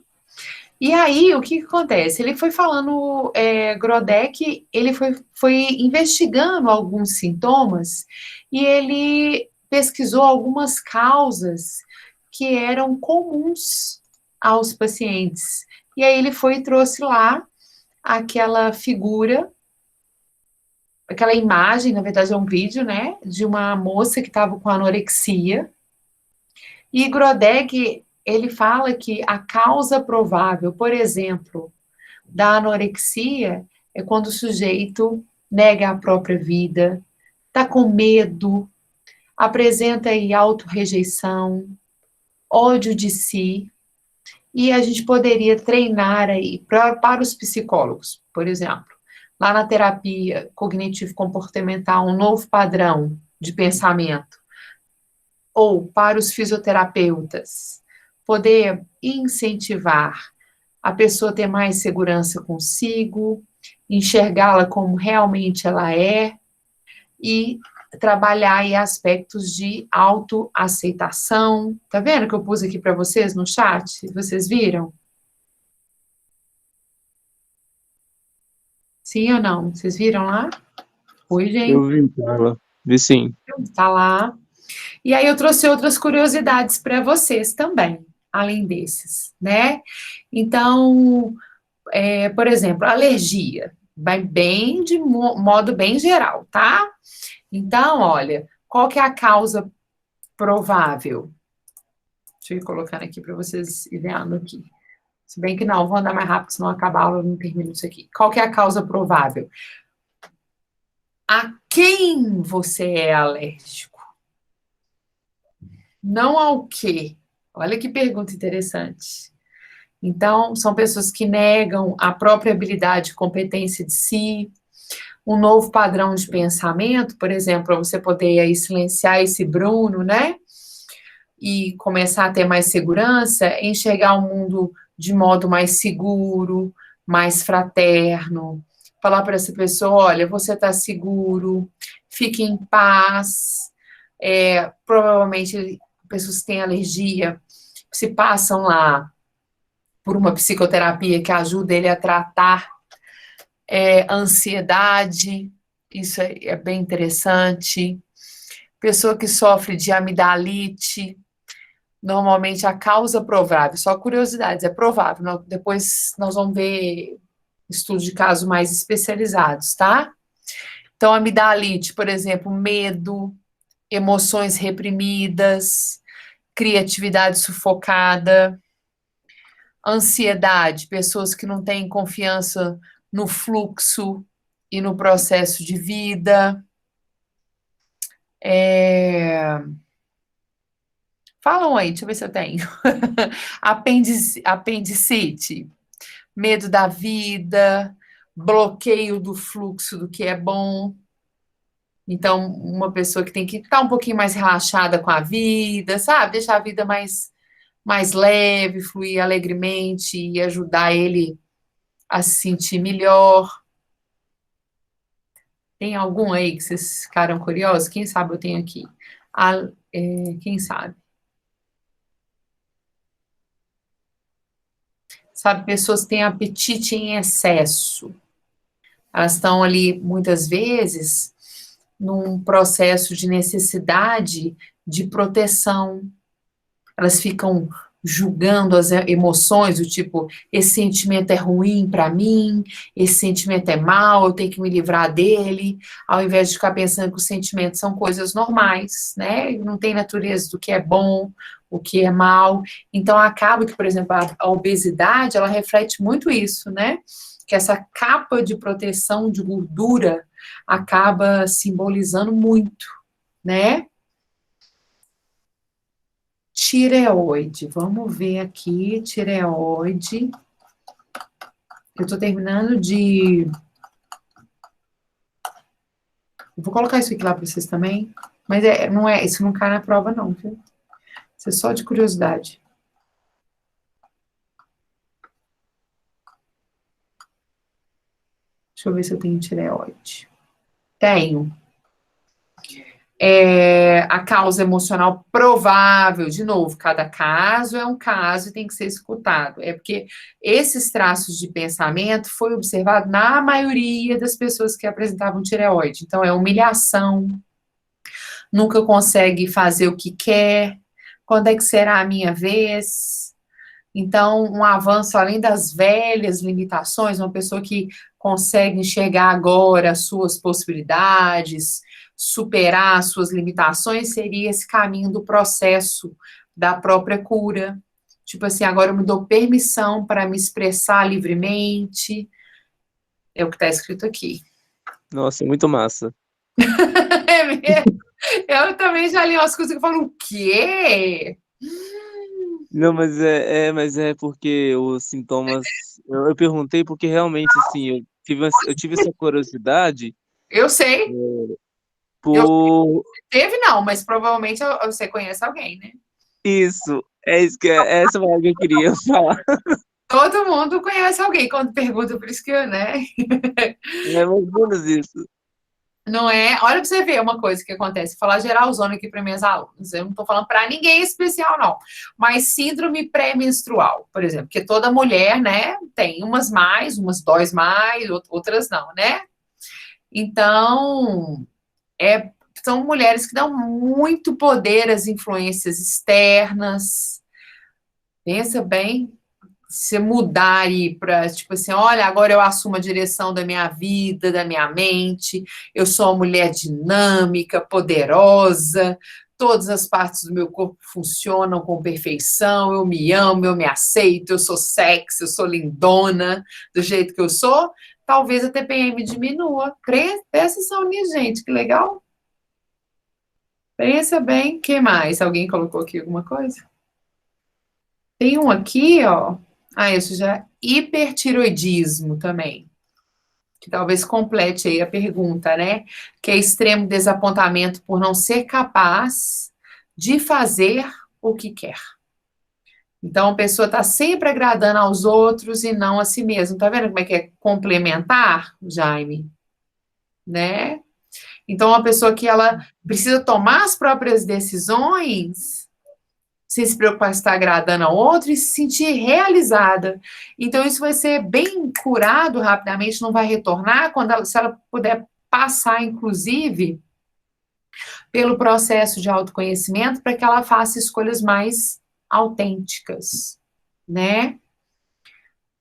E aí, o que acontece? Ele foi falando, Grodek, ele foi investigando alguns sintomas e ele pesquisou algumas causas que eram comuns aos pacientes. E aí ele foi e trouxe lá aquela figura, aquela imagem, na verdade é um vídeo, né, de uma moça que estava com anorexia. E Grodek, ele fala que a causa provável, por exemplo, da anorexia é quando o sujeito nega a própria vida, está com medo, apresenta aí autorrejeição, ódio de si, e a gente poderia treinar aí para os psicólogos, por exemplo, lá na terapia cognitivo-comportamental, um novo padrão de pensamento, ou para os fisioterapeutas, poder incentivar a pessoa a ter mais segurança consigo, enxergá-la como realmente ela é, e trabalhar aí aspectos de autoaceitação. Tá vendo que eu pus aqui para vocês no chat? Vocês viram? Sim ou não? Vocês viram lá? Oi, gente. Eu vi, Carla. Vi sim. Tá lá. E aí eu trouxe outras curiosidades para vocês também, além desses, né? Então, por exemplo, alergia, vai bem de modo bem geral, tá? Então, olha, qual que é a causa provável? Deixa eu ir colocando aqui para vocês irem vendo aqui. Se bem que não, vou andar mais rápido, senão acabar a aula, eu não termino isso aqui. Qual que é a causa provável? A quem você é alérgico? Não ao quê. Olha que pergunta interessante. Então, são pessoas que negam a própria habilidade e competência de si, um novo padrão de pensamento, por exemplo, para você poder aí silenciar esse Bruno, né? E começar a ter mais segurança, enxergar o mundo de modo mais seguro, mais fraterno. Falar para essa pessoa, olha, você está seguro, fique em paz. Provavelmente, pessoas que têm alergia, se passam lá por uma psicoterapia que ajuda ele a tratar ansiedade, isso é bem interessante. Pessoa que sofre de amidalite, normalmente a causa provável, só curiosidades, é provável, depois nós vamos ver estudos de casos mais especializados, tá? Então, amidalite, por exemplo, medo, emoções reprimidas, criatividade sufocada, ansiedade, pessoas que não têm confiança no fluxo e no processo de vida. Falam aí, deixa eu ver se eu tenho. Apendicite, medo da vida, bloqueio do fluxo do que é bom. Então, uma pessoa que tem que estar um pouquinho mais relaxada com a vida, sabe? Deixar a vida mais leve, fluir alegremente e ajudar ele a se sentir melhor. Tem algum aí que vocês ficaram curiosos? Quem sabe eu tenho aqui. Quem sabe? Sabe, pessoas que têm apetite em excesso. Elas estão ali, muitas vezes, num processo de necessidade de proteção. Elas ficam julgando as emoções, do tipo, esse sentimento é ruim para mim, esse sentimento é mau, eu tenho que me livrar dele, ao invés de ficar pensando que os sentimentos são coisas normais, né? Não tem natureza do que é bom, o que é mal. Então, acaba que, por exemplo, a obesidade, ela reflete muito isso, né? Que essa capa de proteção de gordura acaba simbolizando muito, né? Tireoide, vamos ver aqui, tireoide. Eu estou terminando de... Eu vou colocar isso aqui lá para vocês também, mas isso não cai na prova não, viu? Isso é só de curiosidade. Deixa eu ver se eu tenho tireoide. Tenho. A causa emocional provável, de novo, cada caso é um caso e tem que ser escutado. É porque esses traços de pensamento foi observado na maioria das pessoas que apresentavam tireoide. Então, é humilhação, nunca consegue fazer o que quer, quando é que será a minha vez? Então, um avanço além das velhas limitações, uma pessoa que consegue enxergar agora as suas possibilidades, superar as suas limitações, seria esse caminho do processo da própria cura. Tipo assim, agora eu me dou permissão para me expressar livremente. É o que está escrito aqui. Nossa, muito massa. É mesmo? Eu também já li umas coisas que eu falo, o quê? Não, mas é porque os sintomas. Eu perguntei porque realmente, assim, eu tive essa curiosidade Eu sei. por. Teve não, mas provavelmente você conhece alguém, né? Isso, essa palavra que eu queria falar. Todo mundo conhece alguém quando pergunta, por isso que, né? É mais ou menos isso. Não é? Olha para você ver uma coisa que acontece. Vou falar geralzona aqui para minhas alunas. Eu não estou falando para ninguém especial, não. Mas síndrome pré-menstrual, por exemplo, que toda mulher, né, tem umas mais, umas dói mais, outras não, né? Então, são mulheres que dão muito poder às influências externas. Pensa bem, se mudar aí para, tipo assim, olha, agora eu assumo a direção da minha vida, da minha mente, eu sou uma mulher dinâmica, poderosa, todas as partes do meu corpo funcionam com perfeição, eu me amo, eu me aceito, eu sou sexy, eu sou lindona, do jeito que eu sou, talvez a TPM diminua. Presta atenção nisso, gente, que legal. Pensa bem, o que mais? Alguém colocou aqui alguma coisa? Tem um aqui, ó. Isso já é hipertiroidismo também. Que talvez complete aí a pergunta, né? Que é extremo desapontamento por não ser capaz de fazer o que quer. Então, a pessoa está sempre agradando aos outros e não a si mesma. Tá vendo como é que é complementar, Jaime? Né? Então, uma pessoa que ela precisa tomar as próprias decisões, sem se preocupar se está agradando ao outro e se sentir realizada. Então, isso vai ser bem curado rapidamente, não vai retornar, se ela puder passar, inclusive, pelo processo de autoconhecimento, para que ela faça escolhas mais autênticas, né?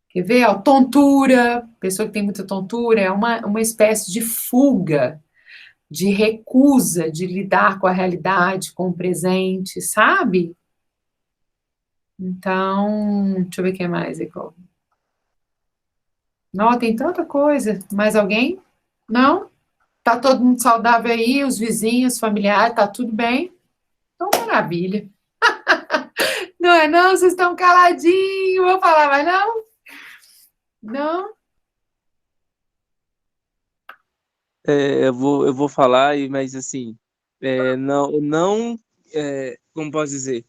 Quer ver? Ó, tontura, pessoa que tem muita tontura, é uma espécie de fuga, de recusa de lidar com a realidade, com o presente, sabe? Então, deixa eu ver o que mais, Ecol. Não, tem tanta coisa. Mais alguém? Não? Tá todo mundo saudável aí, os vizinhos, familiares, tá tudo bem? Então, maravilha. Não é não? Vocês estão caladinhos, vou falar, mas não? Não? eu vou falar, mas assim, não, como posso dizer?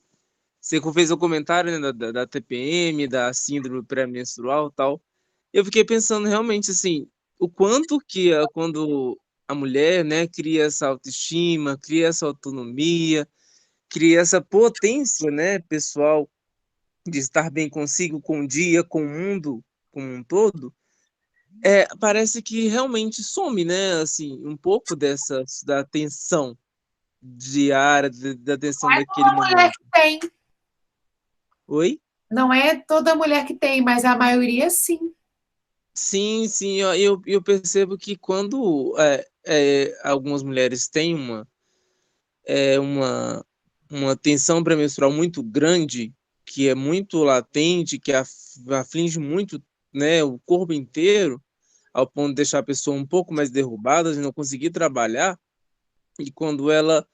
Você fez o comentário, né, da TPM, da síndrome pré-menstrual e tal. Eu fiquei pensando realmente assim, o quanto que quando a mulher, né, cria essa autoestima, cria essa autonomia, cria essa potência, né, pessoal, de estar bem consigo, com o dia, com o mundo como um todo, parece que realmente some, né, assim, um pouco da tensão diária, da tensão daquele Mulher momento. que tem. Oi? Não é toda mulher que tem, mas a maioria sim. Sim, sim, eu percebo que quando algumas mulheres têm uma tensão pré-menstrual muito grande, que é muito latente, que aflige muito, né, o corpo inteiro, ao ponto de deixar a pessoa um pouco mais derrubada, de não conseguir trabalhar, e quando ela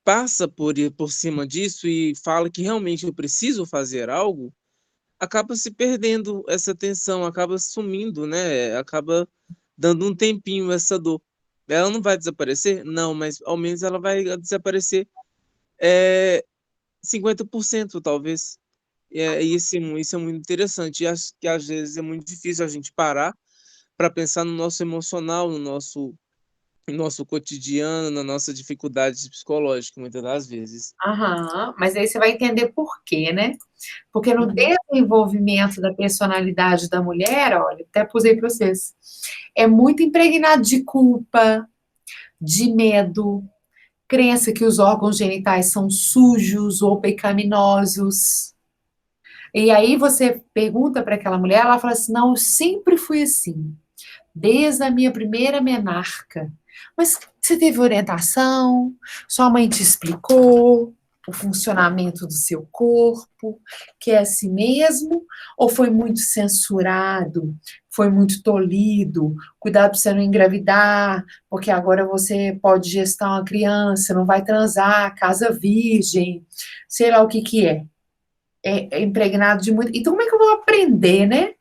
passa por cima disso e fala que realmente eu preciso fazer algo, acaba se perdendo essa tensão, acaba sumindo, né? Acaba dando um tempinho essa dor. Ela não vai desaparecer? Não, mas ao menos ela vai desaparecer 50% talvez. E isso é muito interessante. E acho que às vezes é muito difícil a gente parar para pensar no nosso emocional, no nosso cotidiano, na nossa dificuldade psicológica, muitas das vezes. Aham, mas aí você vai entender por quê, né? Porque no Uhum. desenvolvimento da personalidade da mulher, olha, até pusei para vocês, é muito impregnado de culpa, de medo, crença que os órgãos genitais são sujos ou pecaminosos. E aí você pergunta para aquela mulher, ela fala assim: não, eu sempre fui assim, desde a minha primeira menarca. Mas você teve orientação? Sua mãe te explicou o funcionamento do seu corpo, que é assim mesmo? Ou foi muito censurado? Foi muito tolhido? Cuidado para você não engravidar, porque agora você pode gestar uma criança, não vai transar, casa virgem, sei lá o que que é. É impregnado de muito. Então, como é que eu vou aprender, né?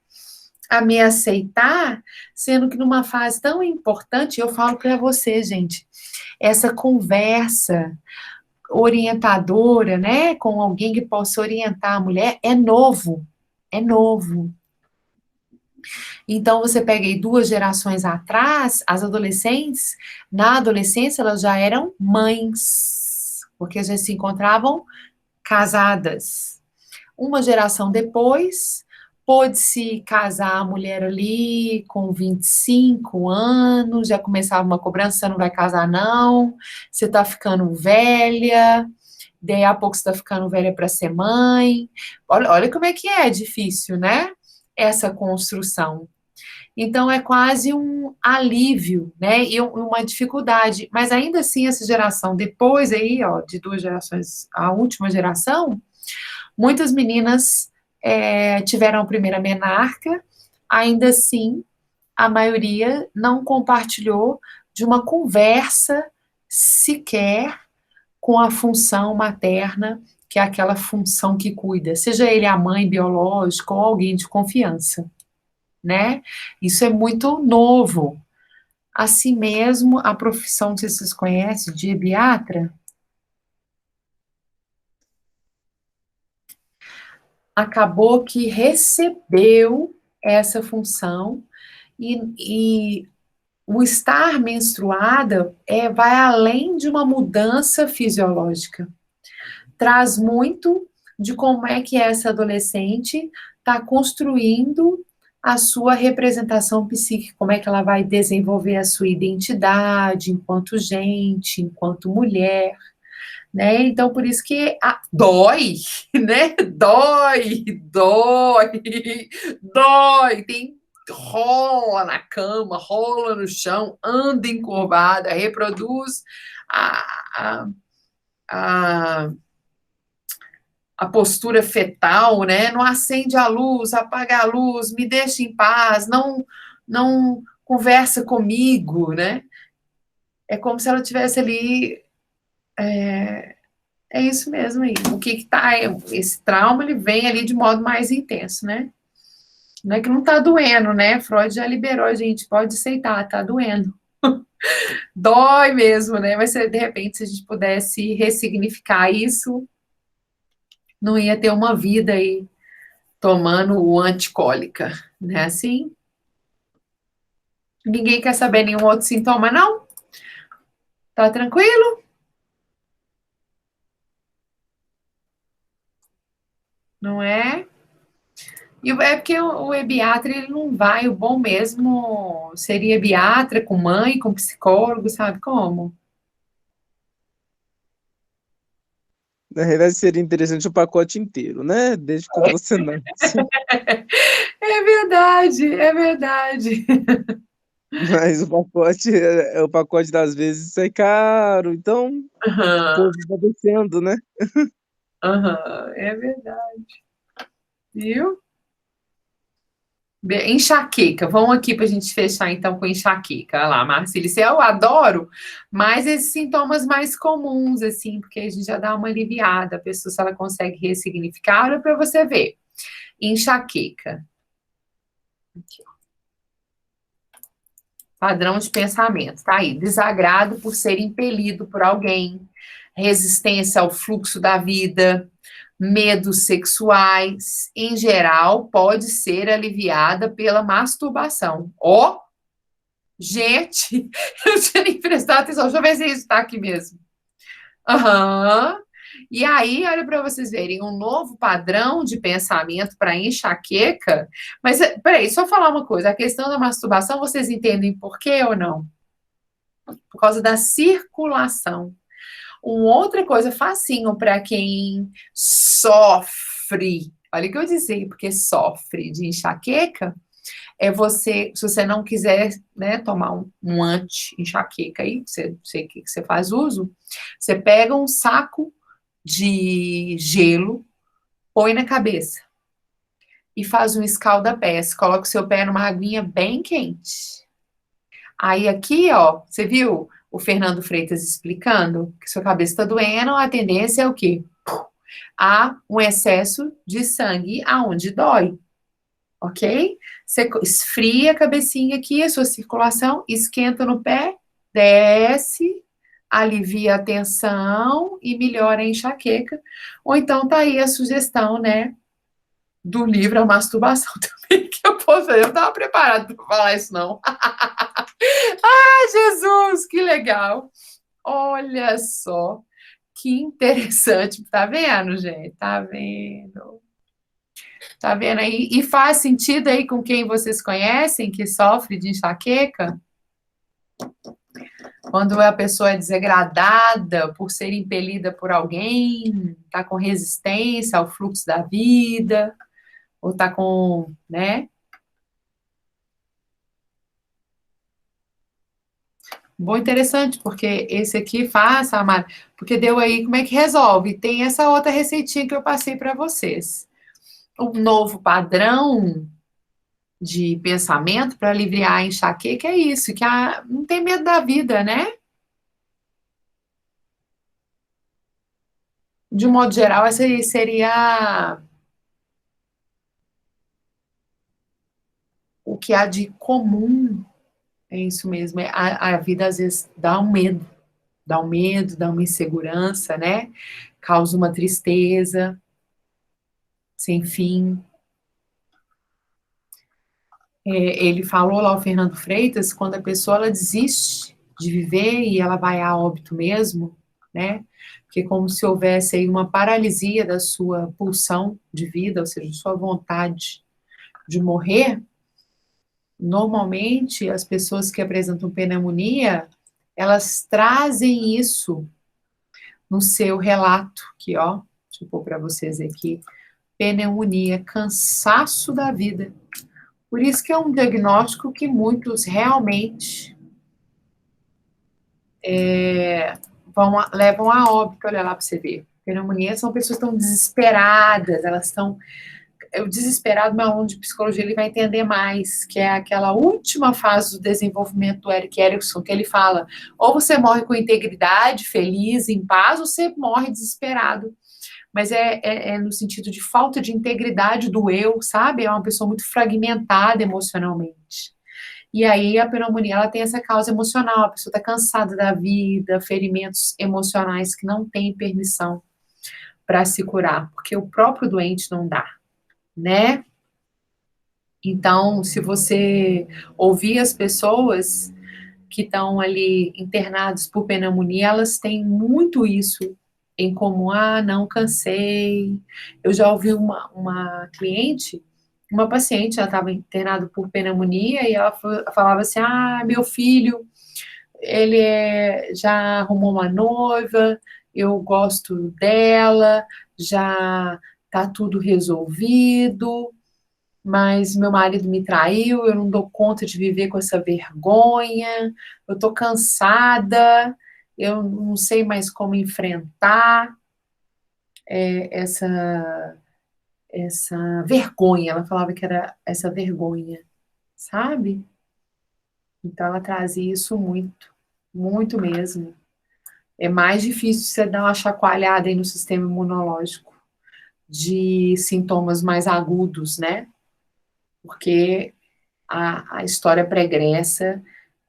A me aceitar, sendo que numa fase tão importante, eu falo para você, gente, essa conversa orientadora, né, com alguém que possa orientar a mulher, é novo, é novo. Então, você pega aí 2 gerações atrás, as adolescentes, na adolescência, elas já eram mães, porque já se encontravam casadas. Uma geração depois, pôde-se casar a mulher ali com 25 anos, já começava uma cobrança: você não vai casar não, você tá ficando velha, daí a pouco você tá ficando velha para ser mãe. Olha como é que é difícil, né? Essa construção. Então é quase um alívio, né? E uma dificuldade. Mas ainda assim, essa geração, depois aí, ó, de 2 gerações, a última geração, muitas meninas tiveram a primeira menarca, ainda assim, a maioria não compartilhou de uma conversa sequer com a função materna, que é aquela função que cuida, seja ele a mãe biológica ou alguém de confiança, né? Isso é muito novo. Assim mesmo, a profissão, não sei se vocês conhecem, de pediatra, acabou que recebeu essa função e o estar menstruada vai além de uma mudança fisiológica. Traz muito de como é que essa adolescente está construindo a sua representação psíquica, como é que ela vai desenvolver a sua identidade enquanto gente, enquanto mulher, né? Então, por isso que dói, né? Dói. Rola na cama, rola no chão, anda encurvada, reproduz a, a, a postura fetal, né? Não acende a luz, apaga a luz, me deixa em paz, não conversa comigo, né? É como se ela tivesse ali. É isso mesmo aí. O que tá. Esse trauma, ele vem ali de modo mais intenso, né? Não é que não tá doendo, né? Freud já liberou a gente, pode aceitar, tá doendo. Dói mesmo, né? Mas de repente, se a gente pudesse ressignificar isso, não ia ter uma vida aí tomando o anticólica, né? Assim, ninguém quer saber nenhum outro sintoma, não? Tá tranquilo? Não é? E é porque o ebiatra, ele não vai, o bom mesmo seria ebiatra com mãe, com psicólogo, sabe como? Na realidade, seria interessante o pacote inteiro, né? Desde que você nasce. É verdade, é verdade. Mas o pacote das vezes sai caro, então o Aham, povo tá descendo, né? aham, é verdade. Viu? Enxaqueca, vamos aqui para a gente fechar então com enxaqueca. Olha lá, Marcília, isso eu adoro, mas esses sintomas mais comuns, assim, porque a gente já dá uma aliviada, a pessoa, se ela consegue ressignificar, olha para você ver. Enxaqueca. Aqui, ó. Padrão de pensamento, tá aí. Desagrado por ser impelido por alguém, resistência ao fluxo da vida, medos sexuais, em geral, pode ser aliviada pela masturbação. Ó, gente, eu tinha nem prestado atenção, deixa eu ver se isso está aqui mesmo. Aham. E aí, olha para vocês verem, um novo padrão de pensamento para enxaqueca. Mas, peraí, só falar uma coisa: a questão da masturbação, vocês entendem por quê ou não? Por causa da circulação. Uma outra coisa facinho para quem sofre, olha o que eu disse, porque sofre de enxaqueca, é você, se você não quiser, né, tomar um anti-enxaqueca aí, sei que você faz uso, você pega um saco de gelo, põe na cabeça e faz um escalda-pés, coloca o seu pé numa aguinha bem quente. Aí aqui, ó, você viu o Fernando Freitas explicando que sua cabeça está doendo, a tendência é o quê? Há um excesso de sangue aonde dói, ok? Você esfria a cabecinha aqui, a sua circulação, esquenta no pé, desce, alivia a tensão e melhora a enxaqueca. Ou então tá aí a sugestão, né, do livro A Masturbação também, que eu posso fazer. Eu não estava preparado para falar isso, não. Ai, Jesus, que legal. Olha só, que interessante. Tá vendo, gente? Tá vendo? Tá vendo aí? E faz sentido aí com quem vocês conhecem que sofre de enxaqueca? Quando a pessoa é desagradada por ser impelida por alguém, tá com resistência ao fluxo da vida, ou tá com, né? Bom, interessante, porque esse aqui faça, Amara, porque deu aí como é que resolve. Tem essa outra receitinha que eu passei para vocês. Um novo padrão de pensamento para aliviar a enxaqueca é isso, que não tem medo da vida, né? De um modo geral, essa aí seria o que há de comum. É isso mesmo. A vida às vezes dá um medo, dá uma insegurança, né? Causa uma tristeza sem fim. Ele falou lá, o Fernando Freitas, quando a pessoa ela desiste de viver e ela vai a óbito mesmo, né? Porque é como se houvesse aí uma paralisia da sua pulsão de vida, ou seja, sua vontade de morrer. Normalmente, as pessoas que apresentam pneumonia, elas trazem isso no seu relato, que ó, deixa eu pôr para vocês aqui, pneumonia, cansaço da vida. Por isso que é um diagnóstico que muitos realmente levam a óbito. Olha lá para você ver. Pneumonia são pessoas que estão desesperadas, elas estão... O desesperado, meu aluno de psicologia, ele vai entender mais, que é aquela última fase do desenvolvimento do Erik Erikson, que ele fala, ou você morre com integridade, feliz, em paz, ou você morre desesperado. mas é no sentido de falta de integridade do eu, sabe? É uma pessoa muito fragmentada emocionalmente. E aí a pneumonia, ela tem essa causa emocional, a pessoa está cansada da vida, ferimentos emocionais que não têm permissão para se curar, porque o próprio doente não dá, né? Então, se você ouvir as pessoas que estão ali internadas por pneumonia, elas têm muito isso em comum. Ah, não, cansei. Eu já ouvi uma cliente, uma paciente, ela estava internada por pneumonia e ela falava assim, ah, meu filho, ele já arrumou uma noiva, eu gosto dela, já tá tudo resolvido, mas meu marido me traiu, eu não dou conta de viver com essa vergonha, eu tô cansada, eu não sei mais como enfrentar essa vergonha. Ela falava que era essa vergonha, sabe? Então ela trazia isso muito, muito mesmo. É mais difícil você dar uma chacoalhada aí no sistema imunológico de sintomas mais agudos, né? Porque a história pregressa,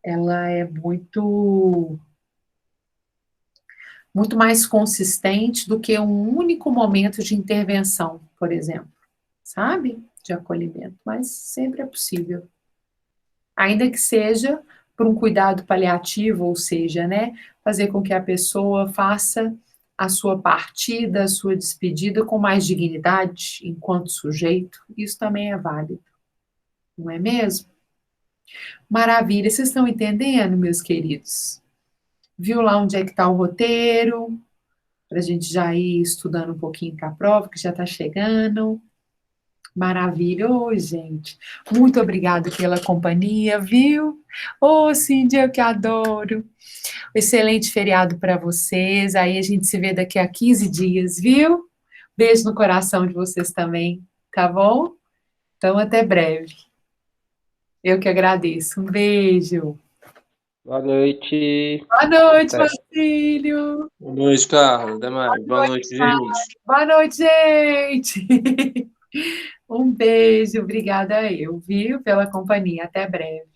ela é muito mais consistente do que um único momento de intervenção, por exemplo, sabe? De acolhimento, mas sempre é possível. Ainda que seja por um cuidado paliativo, ou seja, né, fazer com que a pessoa faça a sua partida, a sua despedida com mais dignidade enquanto sujeito, isso também é válido, não é mesmo? Maravilha, vocês estão entendendo, meus queridos? Viu lá onde é que está o roteiro? Para a gente já ir estudando um pouquinho para a prova, que já está chegando. Maravilha, ô, gente. Muito obrigada pela companhia, viu? Ô, Cindy, eu que adoro. Excelente feriado para vocês. Aí a gente se vê daqui a 15 dias, viu? Beijo no coração de vocês também, tá bom? Então, até breve. Eu que agradeço. Um beijo. Boa noite. Boa noite, Até. Marcílio. Boa noite, Carlos. Até mais. Boa noite, gente. Boa noite, gente. Um beijo. Obrigada eu, viu, pela companhia. Até breve.